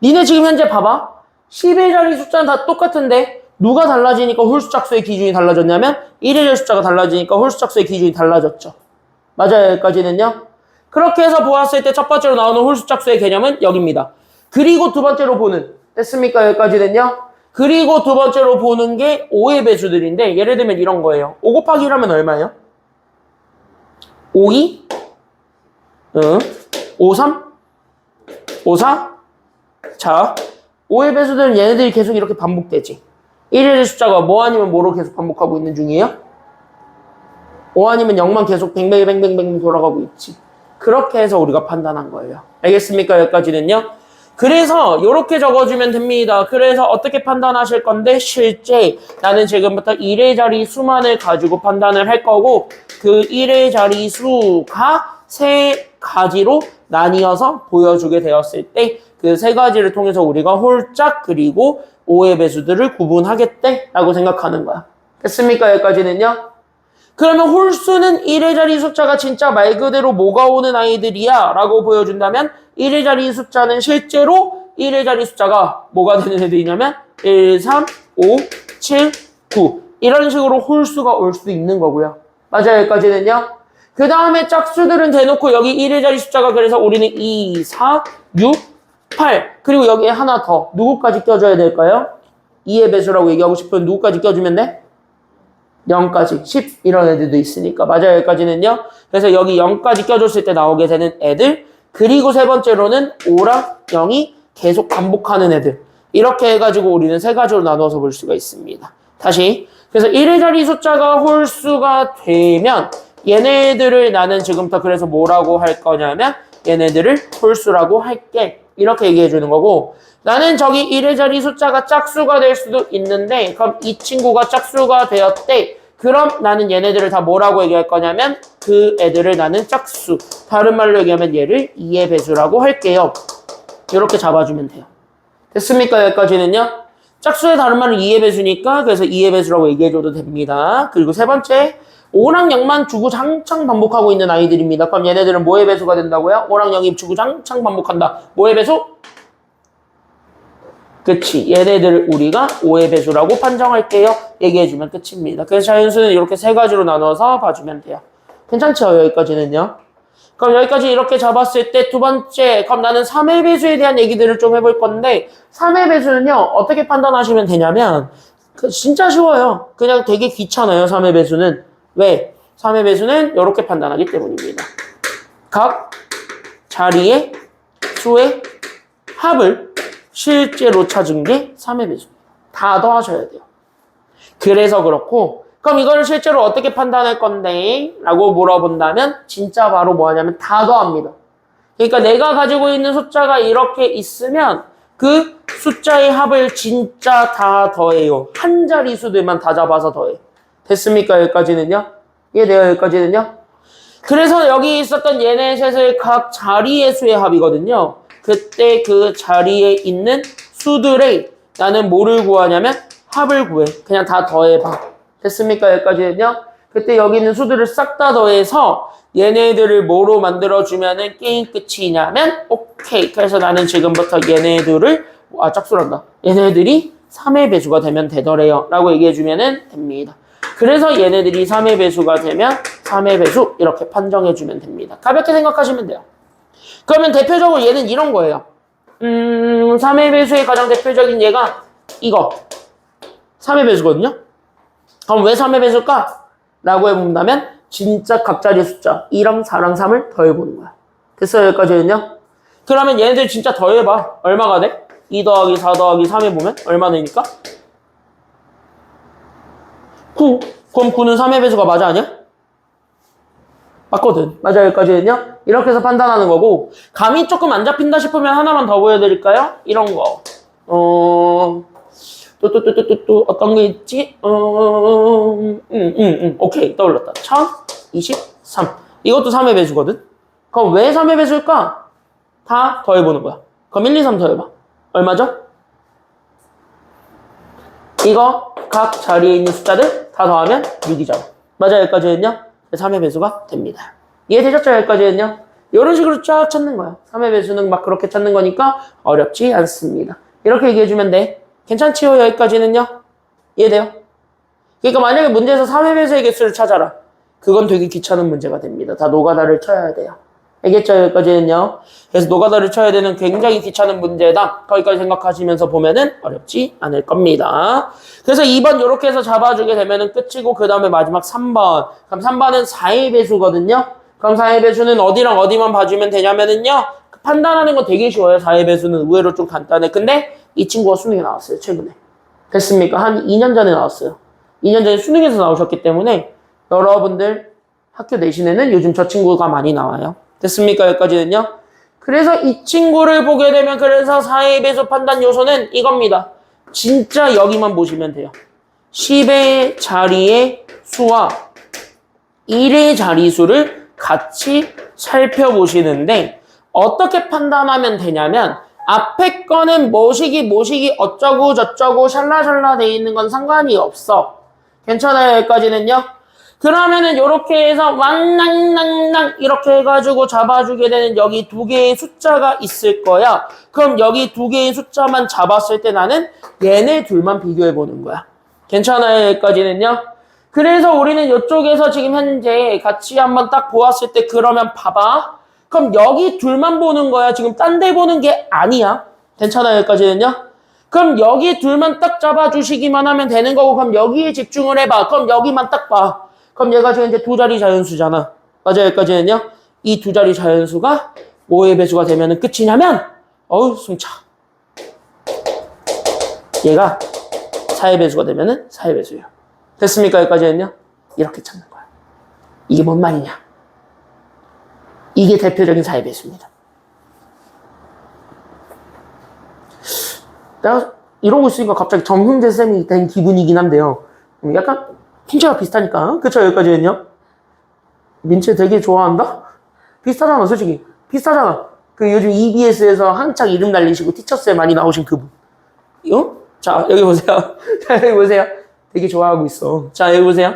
니네 지금 현재 봐봐. 10의 자리 숫자는 다 똑같은데 누가 달라지니까 홀수 짝수의 기준이 달라졌냐면 1의 숫자가 달라지니까 홀수 짝수의 기준이 달라졌죠. 맞아요. 여기까지는요. 그렇게 해서 보았을 때 첫 번째로 나오는 홀수 짝수의 개념은 여기입니다. 그리고 두 번째로 보는, 됐습니까? 여기까지는요. 그리고 두 번째로 보는 게 5의 배수들인데 예를 들면 이런 거예요. 5 곱하기 1하면 얼마예요? 52? 53? 54? 자, 5의 배수들은 얘네들이 계속 이렇게 반복되지. 1의 숫자가 뭐 아니면 뭐로 계속 반복하고 있는 중이에요? 5 아니면 0만 계속 뱅뱅뱅뱅뱅 돌아가고 있지. 그렇게 해서 우리가 판단한 거예요. 알겠습니까? 여기까지는요. 그래서 이렇게 적어주면 됩니다. 그래서 어떻게 판단하실 건데 실제 나는 지금부터 1의 자리 수만을 가지고 판단을 할 거고 그 1의 자리 수가 세 가지로 나뉘어서 보여주게 되었을 때 그 세 가지를 통해서 우리가 홀짝 그리고 5의 배수들을 구분하겠대 라고 생각하는 거야. 됐습니까? 여기까지는요. 그러면 홀수는 1의 자리 숫자가 진짜 말 그대로 뭐가 오는 아이들이야 라고 보여준다면 1의 자리 숫자는 실제로 1의 자리 숫자가 뭐가 되는 애들이냐면 1, 3, 5, 7, 9 이런 식으로 홀수가 올 수도 있는 거고요. 맞아요. 여기까지는요. 그 다음에 짝수들은 대놓고 여기 1의 자리 숫자가 그래서 우리는 2, 4, 6, 8 그리고 여기에 하나 더 누구까지 껴줘야 될까요? 2의 배수라고 얘기하고 싶으면 누구까지 껴주면 돼? 0까지 10 이런 애들도 있으니까 맞아요. 여기까지는요. 그래서 여기 0까지 껴줬을 때 나오게 되는 애들 그리고 세 번째로는 5랑 0이 계속 반복하는 애들 이렇게 해가지고 우리는 세 가지로 나눠서 볼 수가 있습니다. 다시 그래서 1의 자리 숫자가 홀수가 되면 얘네들을 나는 지금부터 그래서 뭐라고 할 거냐면 얘네들을 홀수라고 할게 이렇게 얘기해 주는 거고 나는 저기 1의 자리 숫자가 짝수가 될 수도 있는데 그럼 이 친구가 짝수가 되었대. 그럼 나는 얘네들을 다 뭐라고 얘기할 거냐면 그 애들을 나는 짝수. 다른 말로 얘기하면 얘를 2의 배수라고 할게요. 이렇게 잡아주면 돼요. 됐습니까? 여기까지는요. 짝수의 다른 말은 2의 배수니까 그래서 2의 배수라고 얘기해줘도 됩니다. 그리고 세 번째 5랑 0만 주구장창 반복하고 있는 아이들입니다. 그럼 얘네들은 뭐의 배수가 된다고요? 5랑 0이 주구장창 반복한다. 뭐의 배수? 그치. 얘네들 우리가 5의 배수라고 판정할게요. 얘기해주면 끝입니다. 그래서 자연수는 이렇게 세 가지로 나눠서 봐주면 돼요. 괜찮죠? 여기까지는요. 그럼 여기까지 이렇게 잡았을 때 두 번째, 그럼 나는 3의 배수에 대한 얘기들을 좀 해볼 건데 3의 배수는요. 어떻게 판단하시면 되냐면 진짜 쉬워요. 그냥 되게 귀찮아요. 3의 배수는. 왜? 3의 배수는 이렇게 판단하기 때문입니다. 각 자리의 수의 합을 실제로 찾은 게 3의 배수. 다 더하셔야 돼요. 그래서 그렇고 그럼 이거를 실제로 어떻게 판단할 건데? 라고 물어본다면 진짜 바로 뭐 하냐면 다 더합니다. 그러니까 내가 가지고 있는 숫자가 이렇게 있으면 그 숫자의 합을 진짜 다 더해요. 한 자리 수들만 다 잡아서 더해. 됐습니까? 여기까지는요? 이해돼요? 여기까지는요? 그래서 여기 있었던 얘네 셋을 각 자리의 수의 합이거든요. 그때 그 자리에 있는 수들의 나는 뭐를 구하냐면 합을 구해. 그냥 다 더해봐. 됐습니까? 여기까지는요? 그때 여기 있는 수들을 싹 다 더해서 얘네들을 뭐로 만들어주면은 게임 끝이냐면 오케이. 그래서 나는 지금부터 얘네들을 짝수란다. 얘네들이 3의 배수가 되면 되더래요. 라고 얘기해주면 됩니다. 그래서 얘네들이 3의 배수가 되면 3의 배수 이렇게 판정해주면 됩니다. 가볍게 생각하시면 돼요. 그러면 대표적으로 얘는 이런 거예요. 3의 배수의 가장 대표적인 얘가 이거 3의 배수거든요. 그럼 왜 3의 배수일까? 라고 해본다면 진짜 각자리 숫자 2랑 4랑 3을 더해보는 거야. 됐어요? 여기까지는요? 그러면 얘네들 진짜 더해봐. 얼마가 돼? 2 더하기 4 더하기 3 해보면 얼마 되니까? 9. 그럼 9는 3의 배수가 맞아 아니야? 맞거든. 맞아. 여기까지는요? 이렇게 해서 판단하는 거고 감이 조금 안 잡힌다 싶으면 하나만 더 보여드릴까요? 이런 거. 또 어떤 게 있지? 오케이. 떠올랐다. 1023. 이것도 3의 배수거든? 그럼 왜 3의 배수일까? 다 더해보는 거야. 그럼 1, 2, 3 더해봐. 얼마죠? 이거 각 자리에 있는 숫자들 다 더하면 6이잖아. 맞아. 여기까지는요? 3의 배수가 됩니다. 이해되셨죠? 여기까지는요? 이런 식으로 쫙 찾는 거야. 3의 배수는 막 그렇게 찾는 거니까 어렵지 않습니다. 이렇게 얘기해주면 돼. 괜찮지요? 여기까지는요? 이해돼요? 그러니까 만약에 문제에서 3의 배수의 개수를 찾아라. 그건 되게 귀찮은 문제가 됩니다. 다 노가다를 쳐야 돼요. 알겠죠? 여기까지는요? 그래서 노가다를 쳐야 되는 굉장히 귀찮은 문제다. 거기까지 생각하시면서 보면은 어렵지 않을 겁니다. 그래서 2번 이렇게 해서 잡아주게 되면은 끝이고 그 다음에 마지막 3번. 그럼 3번은 4의 배수거든요. 그럼 4의 배수는 어디랑 어디만 봐주면 되냐면은요. 판단하는 건 되게 쉬워요. 4의 배수는 의외로 좀 간단해. 근데 이 친구가 수능에 나왔어요. 최근에. 됐습니까? 한 2년 전에 나왔어요. 2년 전에 수능에서 나오셨기 때문에 여러분들 학교 내신에는 요즘 저 친구가 많이 나와요. 됐습니까? 여기까지는요. 그래서 이 친구를 보게 되면 그래서 4의 배수 판단 요소는 이겁니다. 진짜 여기만 보시면 돼요. 10의 자리의 수와 1의 자리수를 같이 살펴보시는데 어떻게 판단하면 되냐면 앞에 거는 뭐시기 어쩌고 저쩌고 샬라샬라 돼 있는 건 상관이 없어. 괜찮아요? 여기까지는요. 그러면은 요렇게 해서 왕낭낭낭 이렇게 해가지고 잡아주게 되는 여기 두 개의 숫자가 있을 거야. 그럼 여기 두 개의 숫자만 잡았을 때 나는 얘네 둘만 비교해보는 거야. 괜찮아요? 여기까지는요. 그래서 우리는 이쪽에서 지금 현재 같이 한번 딱 보았을 때 그러면 봐봐. 그럼 여기 둘만 보는 거야. 지금 딴 데 보는 게 아니야. 괜찮아요? 여기까지는요. 그럼 여기 둘만 딱 잡아주시기만 하면 되는 거고 그럼 여기에 집중을 해봐. 그럼 여기만 딱 봐. 그럼 얘가 지금 이제 두 자리 자연수잖아. 맞아요? 여기까지는요. 이 두 자리 자연수가 5의 배수가 되면 끝이냐면 어우 숨차. 얘가 4의 배수가 되면 4의 배수예요. 됐습니까? 여기까지는요. 이렇게 찾는 거야. 이게 뭔 말이냐. 이게 대표적인 4의 배수입니다. 내가 이러고 있으니까 갑자기 정훈재 쌤이 된 기분이긴 한데요. 약간 힌트가 비슷하니까. 그쵸, 여기까지는요? 민채 되게 좋아한다? 비슷하잖아, 솔직히. 비슷하잖아. 그 요즘 EBS에서 한창 이름 날리시고 티처스에 많이 나오신 그분. 자, 여기 보세요. 자, 여기 보세요. 되게 좋아하고 있어. 자, 여기 보세요.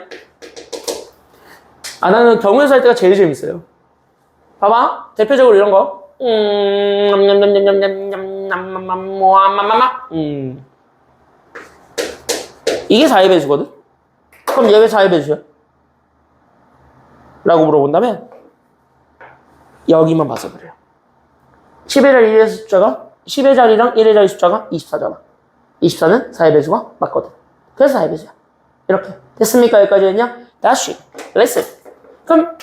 나는 경우에서 할 때가 제일 재밌어요. 봐봐. 대표적으로 이런 거. 이게 4의 배수거든? 그럼 얘 왜 4의 배수야? 라고 물어본다면 여기만 봐서 그래요. 10의 자리 1의 숫자가 10의 자리랑 1의 자리 숫자가 24잖아. 24는 4의 배수가 맞거든. 그래서 4의 배수야. 이렇게. 됐습니까? 여기까지는요? 다시. 레슨. 그럼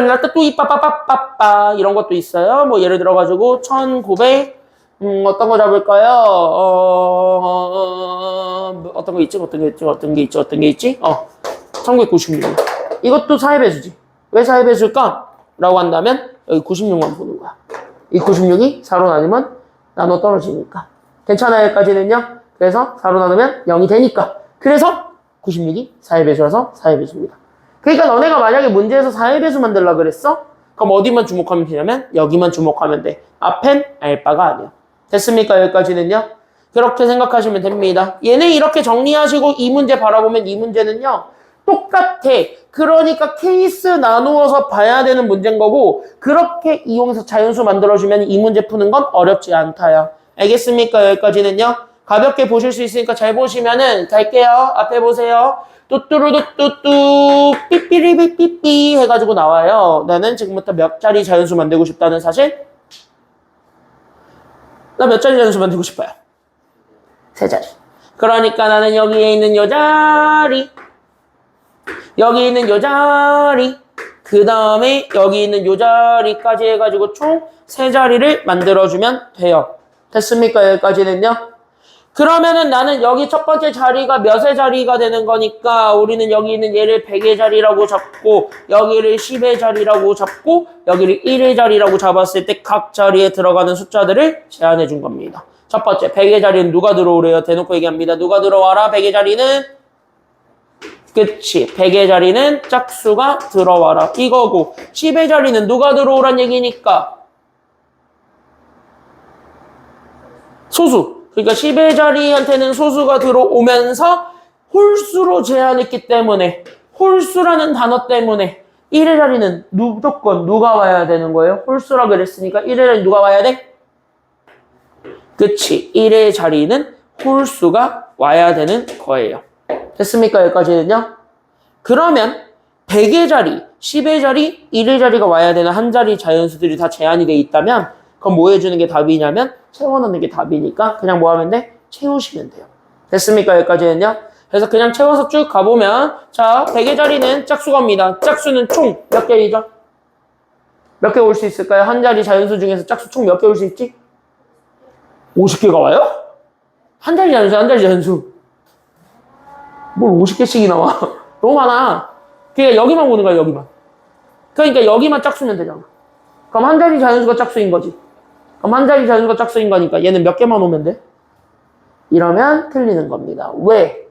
라따뚜이 빠빠빠빠빠 이런 것도 있어요. 뭐 예를 들어가지고 1900 어떤 거 잡을까요? 어떤 거 있지? 1996 이것도 4의 배수지. 왜 4의 배수일까? 라고 한다면 여기 96만 보는 거야. 이 96이 4로 나누면 나눠 떨어지니까. 괜찮아요? 여기까지는요? 그래서 4로 나누면 0이 되니까. 그래서 96이 4의 배수라서 4의 배수입니다. 그러니까 너네가 만약에 문제에서 4의 배수 만들려고 그랬어? 그럼 어디만 주목하면 되냐면 여기만 주목하면 돼. 앞엔 알바가 아니야. 됐습니까? 여기까지는요? 그렇게 생각하시면 됩니다. 얘네 이렇게 정리하시고 이 문제 바라보면 이 문제는요. 똑같아. 그러니까 케이스 나누어서 봐야 되는 문제인 거고 그렇게 이용해서 자연수 만들어주면 이 문제 푸는 건 어렵지 않다요. 알겠습니까? 여기까지는요. 가볍게 보실 수 있으니까 잘 보시면은 갈게요. 앞에 보세요. 뚜뚜루뚜뚜뚜 삐삐리삐삐삐 해가지고 나와요. 나는 지금부터 몇 자리 자연수 만들고 싶다는 사실? 나 몇 자리 자연수 만들고 싶어요? 3자리. 그러니까 나는 여기에 있는 요 자리 여기 있는 요 자리 그 다음에 여기 있는 요 자리까지 해가지고 총 3자리를 만들어주면 돼요. 됐습니까? 여기까지는요? 그러면은 나는 여기 첫 번째 자리가 몇의 자리가 되는 거니까 우리는 여기 있는 얘를 100의 자리라고 잡고 여기를 10의 자리라고 잡고 여기를 1의 자리라고 잡았을 때 각 자리에 들어가는 숫자들을 제한해 준 겁니다. 첫 번째 100의 자리는 누가 들어오래요? 대놓고 얘기합니다. 누가 들어와라? 100의 자리는 그치 100의 자리는 짝수가 들어와라 이거고 10의 자리는 누가 들어오란 얘기니까 소수 그러니까 10의 자리한테는 소수가 들어오면서 홀수로 제한했기 때문에 홀수라는 단어 때문에 1의 자리는 무조건 누가 와야 되는 거예요? 홀수라 그랬으니까 1의 자리는 누가 와야 돼? 그치 1의 자리는 홀수가 와야 되는 거예요. 됐습니까? 여기까지는요? 그러면 100의 자리, 10의 자리, 1의 자리가 와야 되는 한 자리 자연수들이 다 제한이 돼 있다면 그럼 뭐 해주는 게 답이냐면 채워넣는 게 답이니까 그냥 뭐 하면 돼? 채우시면 돼요. 됐습니까? 여기까지는요? 그래서 그냥 채워서 쭉 가보면 자 100의 자리는 짝수겁니다. 짝수는 총 몇 개이죠? 몇 개 올 수 있을까요? 한 자리 자연수 중에서 짝수 총 몇 개 올 수 있지? 50개가 와요? 한 자리 자연수, 한 자리 자연수. 뭘 50개씩이 나와? 너무 많아. 그러니까 여기만 보는 거야, 여기만. 그러니까 여기만 짝수면 되잖아. 그럼 한 자리 자연수가 짝수인 거지. 그럼 한 자리 자연수가 짝수인 거니까 얘는 몇 개만 오면 돼? 이러면 틀리는 겁니다. 왜?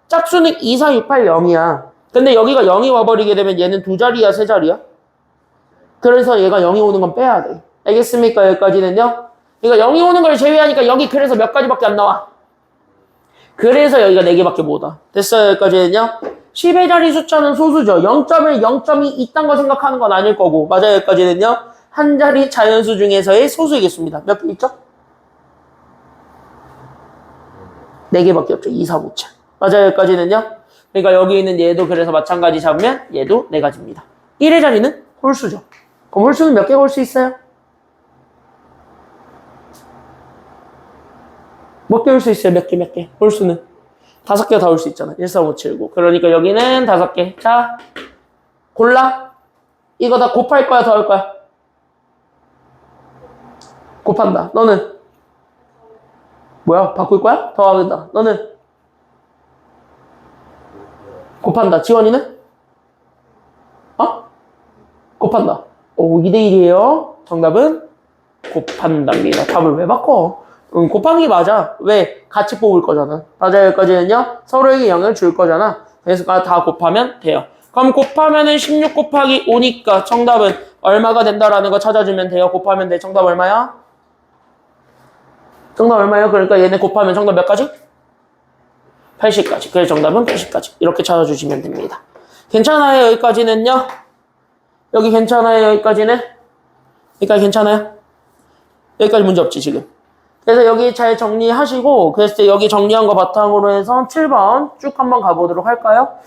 짝수는 2, 4, 6, 8, 0이야. 근데 여기가 0이 와버리게 되면 얘는 2자리야, 3자리야? 그래서 얘가 0이 오는 건 빼야 돼. 알겠습니까? 여기까지는요? 그러니까 0이 오는 걸 제외하니까 여기 그래서 몇 가지밖에 안 나와. 그래서 여기가 4개밖에 못 와. 됐어요? 여기까지는요? 10의 자리 숫자는 소수죠. 0.1, 0.2 이딴 거 생각하는 건 아닐 거고. 맞아요? 여기까지는요? 한 자리 자연수 중에서의 소수이겠습니다. 몇 개 있죠? 4개밖에 없죠. 2, 4, 5, 7. 맞아요? 여기까지는요? 그러니까 여기 있는 얘도 그래서 마찬가지 잡으면 얘도 4가지입니다. 1의 자리는 홀수죠. 그럼 홀수는 몇 개가 올 수 있어요? 몇 개 올 수 있어요? 몇 개? 홀수는? 5개가 다 올 수 있잖아. 1, 4, 5, 7, 9. 그러니까 여기는 5개. 자, 골라. 이거 다 곱할 거야? 더할 거야? 곱한다. 너는? 뭐야? 바꿀 거야? 더하다. 너는? 곱한다. 지원이는? 곱한다. 오, 2대1이에요. 정답은 곱한답니다. 답을 왜 바꿔? 곱하는 게 맞아. 왜? 같이 뽑을 거잖아. 맞아요. 여기까지는요. 서로에게 영향을 줄 거잖아. 그래서 다 곱하면 돼요. 그럼 곱하면은 16 곱하기 5니까 정답은 얼마가 된다라는 거 찾아주면 돼요. 곱하면 돼. 정답 얼마야? 정답 얼마예요? 그러니까 얘네 곱하면 정답 몇 가지? 80까지. 그래서 정답은 80까지. 이렇게 찾아주시면 됩니다. 괜찮아요? 여기까지는요? 여기 괜찮아요? 여기까지는? 여기까지 괜찮아요? 여기까지 문제 없지 지금. 그래서 여기 잘 정리하시고 그래서 여기 정리한 거 바탕으로 해서 7번 쭉 한번 가보도록 할까요?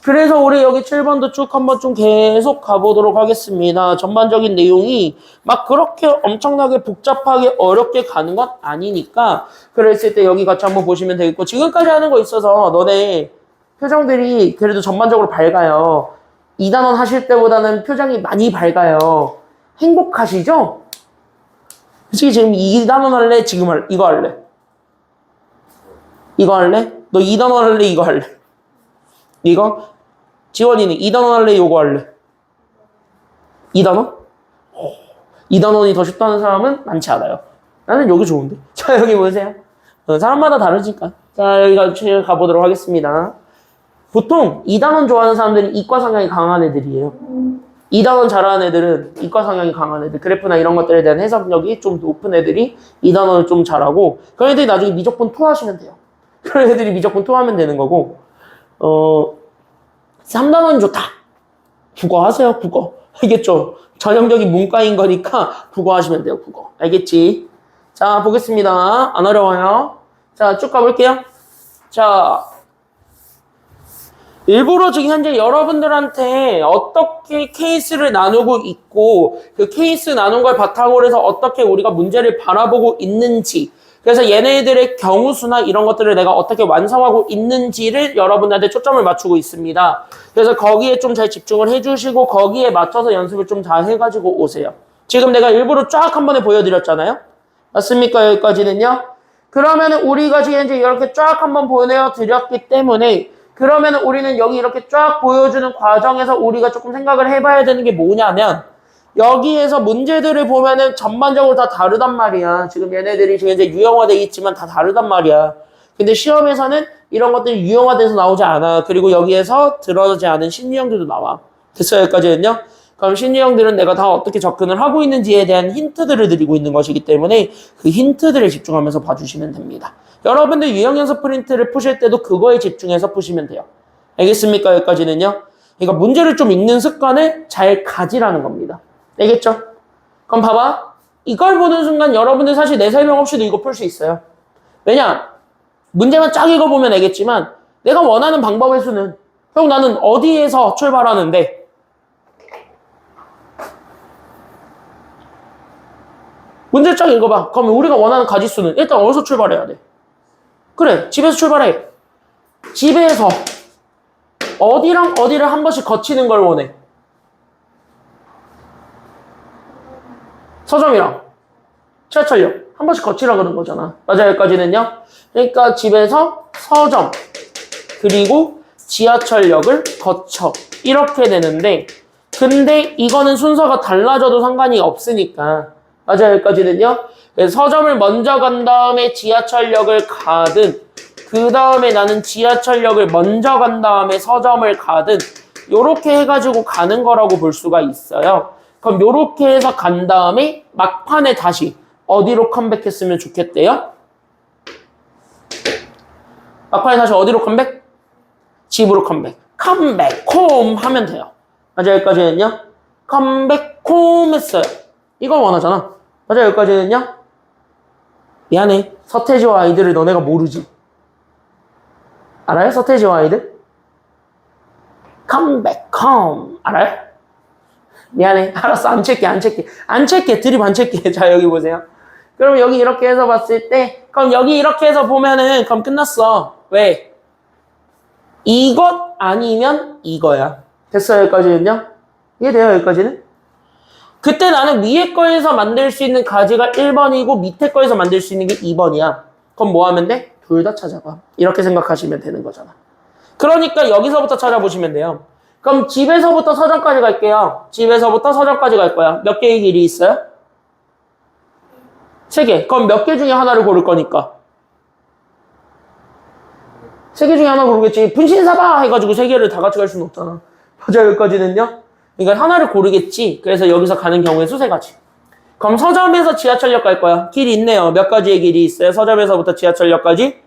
그래서 우리 여기 7번도 쭉 한번 좀 계속 가보도록 하겠습니다. 전반적인 내용이 막 그렇게 엄청나게 복잡하게 어렵게 가는 건 아니니까 그랬을 때 여기 같이 한번 보시면 되겠고 지금까지 하는 거 있어서 너네 표정들이 그래도 전반적으로 밝아요. 2단원 하실 때보다는 표정이 많이 밝아요. 행복하시죠? 솔직히 지금 2단원 할래? 지금 할래? 이거 할래? 이거 할래? 너 2단원 할래? 이거 할래? 이거? 지원이는 2단원 할래? 요거 할래? 2단원? 2단원이 더 쉽다는 사람은 많지 않아요. 나는 여기 좋은데. 자, 여기 보세요. 사람마다 다르니까. 자, 여기 가보도록 하겠습니다. 보통 2단원 좋아하는 사람들은 이과 성향이 강한 애들이에요. 2단원 잘하는 애들은 이과 성향이 강한 애들, 그래프나 이런 것들에 대한 해석력이 좀 높은 애들이 2단원을 좀 잘하고 그런 애들이 나중에 미적분 토하시면 돼요. 그런 애들이 미적분 토하면 되는 거고 3단원이 좋다. 국어 하세요. 국어. 알겠죠? 전형적인 문과인 거니까 국어 하시면 돼요. 국어. 알겠지? 자, 보겠습니다. 안 어려워요. 자, 쭉 가볼게요. 자, 일부러 지금 현재 여러분들한테 어떻게 케이스를 나누고 있고 그 케이스 나눈 걸 바탕으로 해서 어떻게 우리가 문제를 바라보고 있는지 그래서 얘네들의 경우수나 이런 것들을 내가 어떻게 완성하고 있는지를 여러분한테 초점을 맞추고 있습니다. 그래서 거기에 좀 잘 집중을 해주시고 거기에 맞춰서 연습을 좀 잘 해가지고 오세요. 지금 내가 일부러 쫙 한 번에 보여드렸잖아요. 맞습니까? 여기까지는요. 그러면 우리가 지금 이제 이렇게 쫙 한번 보여드렸기 때문에 그러면 우리는 여기 이렇게 쫙 보여주는 과정에서 우리가 조금 생각을 해봐야 되는 게 뭐냐면 여기에서 문제들을 보면은 전반적으로 다 다르단 말이야. 지금 얘네들이 지금 이제 유형화돼 있지만 다 다르단 말이야. 근데 시험에서는 이런 것들이 유형화돼서 나오지 않아. 그리고 여기에서 들어오지 않은 신유형들도 나와. 됐어요? 여기까지는요? 그럼 신유형들은 내가 다 어떻게 접근을 하고 있는지에 대한 힌트들을 드리고 있는 것이기 때문에 그 힌트들에 집중하면서 봐주시면 됩니다. 여러분들 유형연습 프린트를 푸실 때도 그거에 집중해서 푸시면 돼요. 알겠습니까? 여기까지는요? 그러니까 문제를 좀 읽는 습관을 잘 가지라는 겁니다. 알겠죠? 그럼 봐봐. 이걸 보는 순간 여러분들 사실 내 설명 없이도 이거 풀 수 있어요. 왜냐? 문제만 쫙 읽어보면 알겠지만 내가 원하는 방법의 수는 형 나는 어디에서 출발하는데 문제 쫙 읽어봐. 그러면 우리가 원하는 가지수는 일단 어디서 출발해야 돼? 그래, 집에서 출발해. 집에서 어디랑 어디를 한 번씩 거치는 걸 원해. 서점이랑 지하철역 한 번씩 거치라 그런 거잖아. 맞아, 여기까지는요. 그러니까 집에서 서점 그리고 지하철역을 거쳐 이렇게 되는데 근데 이거는 순서가 달라져도 상관이 없으니까 맞아, 여기까지는요. 서점을 먼저 간 다음에 지하철역을 가든 그 다음에 나는 지하철역을 먼저 간 다음에 서점을 가든 요렇게 해가지고 가는 거라고 볼 수가 있어요. 그럼 요렇게 해서 간 다음에 막판에 다시 어디로 컴백했으면 좋겠대요? 막판에 다시 어디로 컴백? 집으로 컴백. 컴백 홈 하면 돼요. 맞아, 여기까지는요. 컴백 홈 했어요. 이걸 원하잖아. 맞아, 여기까지는요. 미안해. 서태지와 아이들을 너네가 모르지. 알아요? 서태지와 아이들? 컴백 홈 알아요? 미안해. 알았어. 안 찰게. 드립 안 찰게. 자, 여기 보세요. 그럼 여기 이렇게 해서 봤을 때 그럼 여기 이렇게 해서 보면은 그럼 끝났어. 왜? 이것 아니면 이거야. 됐어요? 여기까지는요? 이해돼요? 여기까지는? 그때 나는 위에 거에서 만들 수 있는 가지가 1번이고 밑에 거에서 만들 수 있는 게 2번이야. 그럼 뭐 하면 돼? 둘 다 찾아봐. 이렇게 생각하시면 되는 거잖아. 그러니까 여기서부터 찾아보시면 돼요. 그럼 집에서부터 서점까지 갈게요. 집에서부터 서점까지 갈 거야. 몇 개의 길이 있어요? 3개. 그럼 몇 개 중에 하나를 고를 거니까? 세 개 중에 하나 고르겠지. 분신사바 해가지고 세 개를 다 같이 갈 수는 없잖아. 맞아, 여기까지는요? 그러니까 하나를 고르겠지. 그래서 여기서 가는 경우의 수 세 가지. 그럼 서점에서 지하철역 갈 거야. 길이 있네요. 몇 가지의 길이 있어요? 서점에서부터 지하철역까지?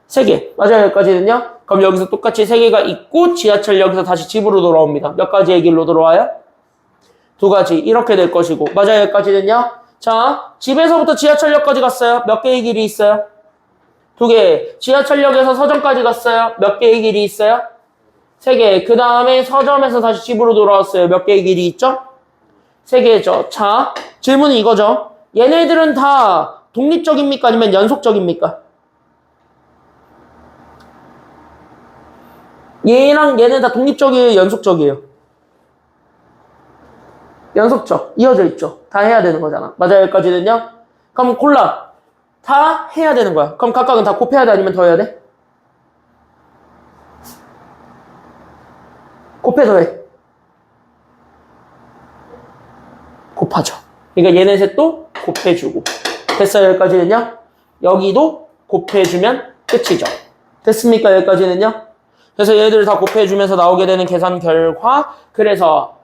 세 개. 맞아요, 여기까지는요? 그럼 여기서 똑같이 세 개가 있고 지하철역에서 다시 집으로 돌아옵니다. 몇 가지의 길로 돌아와요? 두 가지. 이렇게 될 것이고. 맞아요, 여기까지는요? 자, 집에서부터 지하철역까지 갔어요. 몇 개의 길이 있어요? 두 개. 지하철역에서 서점까지 갔어요. 몇 개의 길이 있어요? 세 개. 그 다음에 서점에서 다시 집으로 돌아왔어요. 몇 개의 길이 있죠? 세 개죠. 자, 질문은 이거죠. 얘네들은 다 독립적입니까? 아니면 연속적입니까? 얘랑 얘는 다 독립적이에요? 연속적이에요? 연속적. 이어져 있죠. 다 해야 되는 거잖아. 맞아요, 여기까지는요? 그럼 골라. 다 해야 되는 거야. 그럼 각각은 다 곱해야 돼? 아니면 더해야 돼? 곱해, 더해? 곱하죠. 그러니까 얘네 셋도 곱해주고. 됐어요, 여기까지는요? 여기도 곱해주면 끝이죠. 됐습니까, 여기까지는요? 그래서 얘들을 다 곱해주면서 나오게 되는 계산 결과, 그래서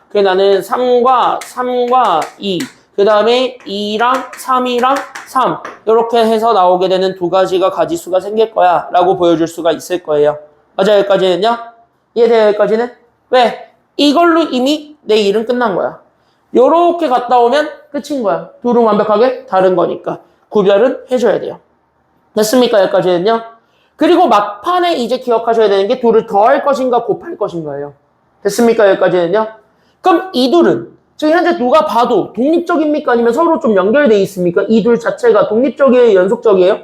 그래 나는 3과 2, 그 다음에 2랑 3이랑 3 이렇게 해서 나오게 되는 두 가지가 가지수가 생길 거야 라고 보여줄 수가 있을 거예요. 맞아요, 여기까지는요? 이해돼요, 여기까지는? 왜? 이걸로 이미 내 일은 끝난 거야. 요렇게 갔다 오면 끝인 거야. 둘은 완벽하게 다른 거니까 구별은 해줘야 돼요. 됐습니까, 여기까지는요? 그리고 막판에 이제 기억하셔야 되는 게 둘을 더할 것인가 곱할 것인가예요. 됐습니까, 여기까지는요? 그럼 이 둘은 지금 현재 누가 봐도 독립적입니까? 아니면 서로 좀 연결돼 있습니까? 이 둘 자체가 독립적이에요? 연속적이에요?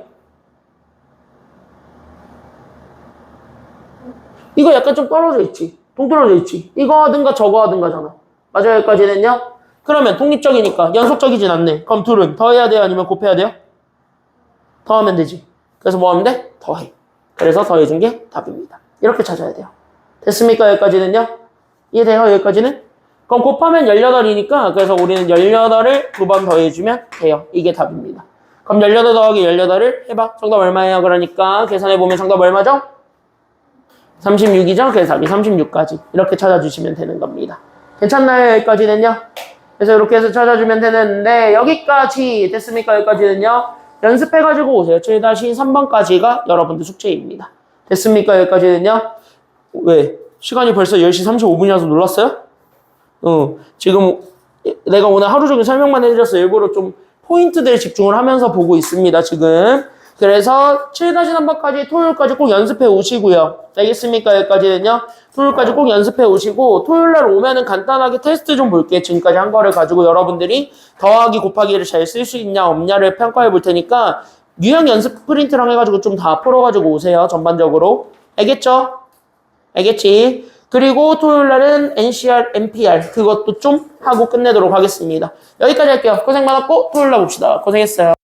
이거 약간 좀 떨어져 있지. 동떨어져 있지. 이거 하든가 저거 하든가잖아. 맞아요, 여기까지는요? 그러면 독립적이니까 연속적이진 않네. 그럼 둘은 더해야 돼요? 아니면 곱해야 돼요? 더하면 되지. 그래서 뭐 하면 돼? 더해. 그래서 더해준 게 답입니다. 이렇게 찾아야 돼요. 됐습니까, 여기까지는요? 이해돼요, 여기까지는? 그럼 곱하면 18이니까 그래서 우리는 18을 두 번 더해주면 돼요. 이게 답입니다. 그럼 18 더하기 18을 해봐. 정답 얼마예요? 그러니까 계산해보면 정답 얼마죠? 36이죠? 그래서 답이 36까지 이렇게 찾아주시면 되는 겁니다. 괜찮나요? 여기까지는요? 그래서 이렇게 해서 찾아주면 되는데 여기까지 됐습니까? 여기까지는요? 연습해가지고 오세요. 7-3번까지가 여러분들 숙제입니다. 됐습니까? 여기까지는요? 왜? 시간이 벌써 10시 35분이라서 놀랐어요? 지금 내가 오늘 하루 종일 설명만 해드려서 일부러 좀 포인트들 집중을 하면서 보고 있습니다, 지금. 그래서 7-3번까지 토요일까지 꼭 연습해 오시고요. 알겠습니까? 여기까지는요. 토요일까지 꼭 연습해 오시고 토요일날 오면은 간단하게 테스트 좀 볼게요. 지금까지 한 거를 가지고 여러분들이 더하기 곱하기를 잘 쓸 수 있냐 없냐를 평가해 볼 테니까 유형 연습 프린트랑 해가지고 좀 다 풀어가지고 오세요. 전반적으로. 알겠죠? 알겠지? 그리고 토요일날은 NCR, NPR 그것도 좀 하고 끝내도록 하겠습니다. 여기까지 할게요. 고생 많았고 토요일날 봅시다. 고생했어요.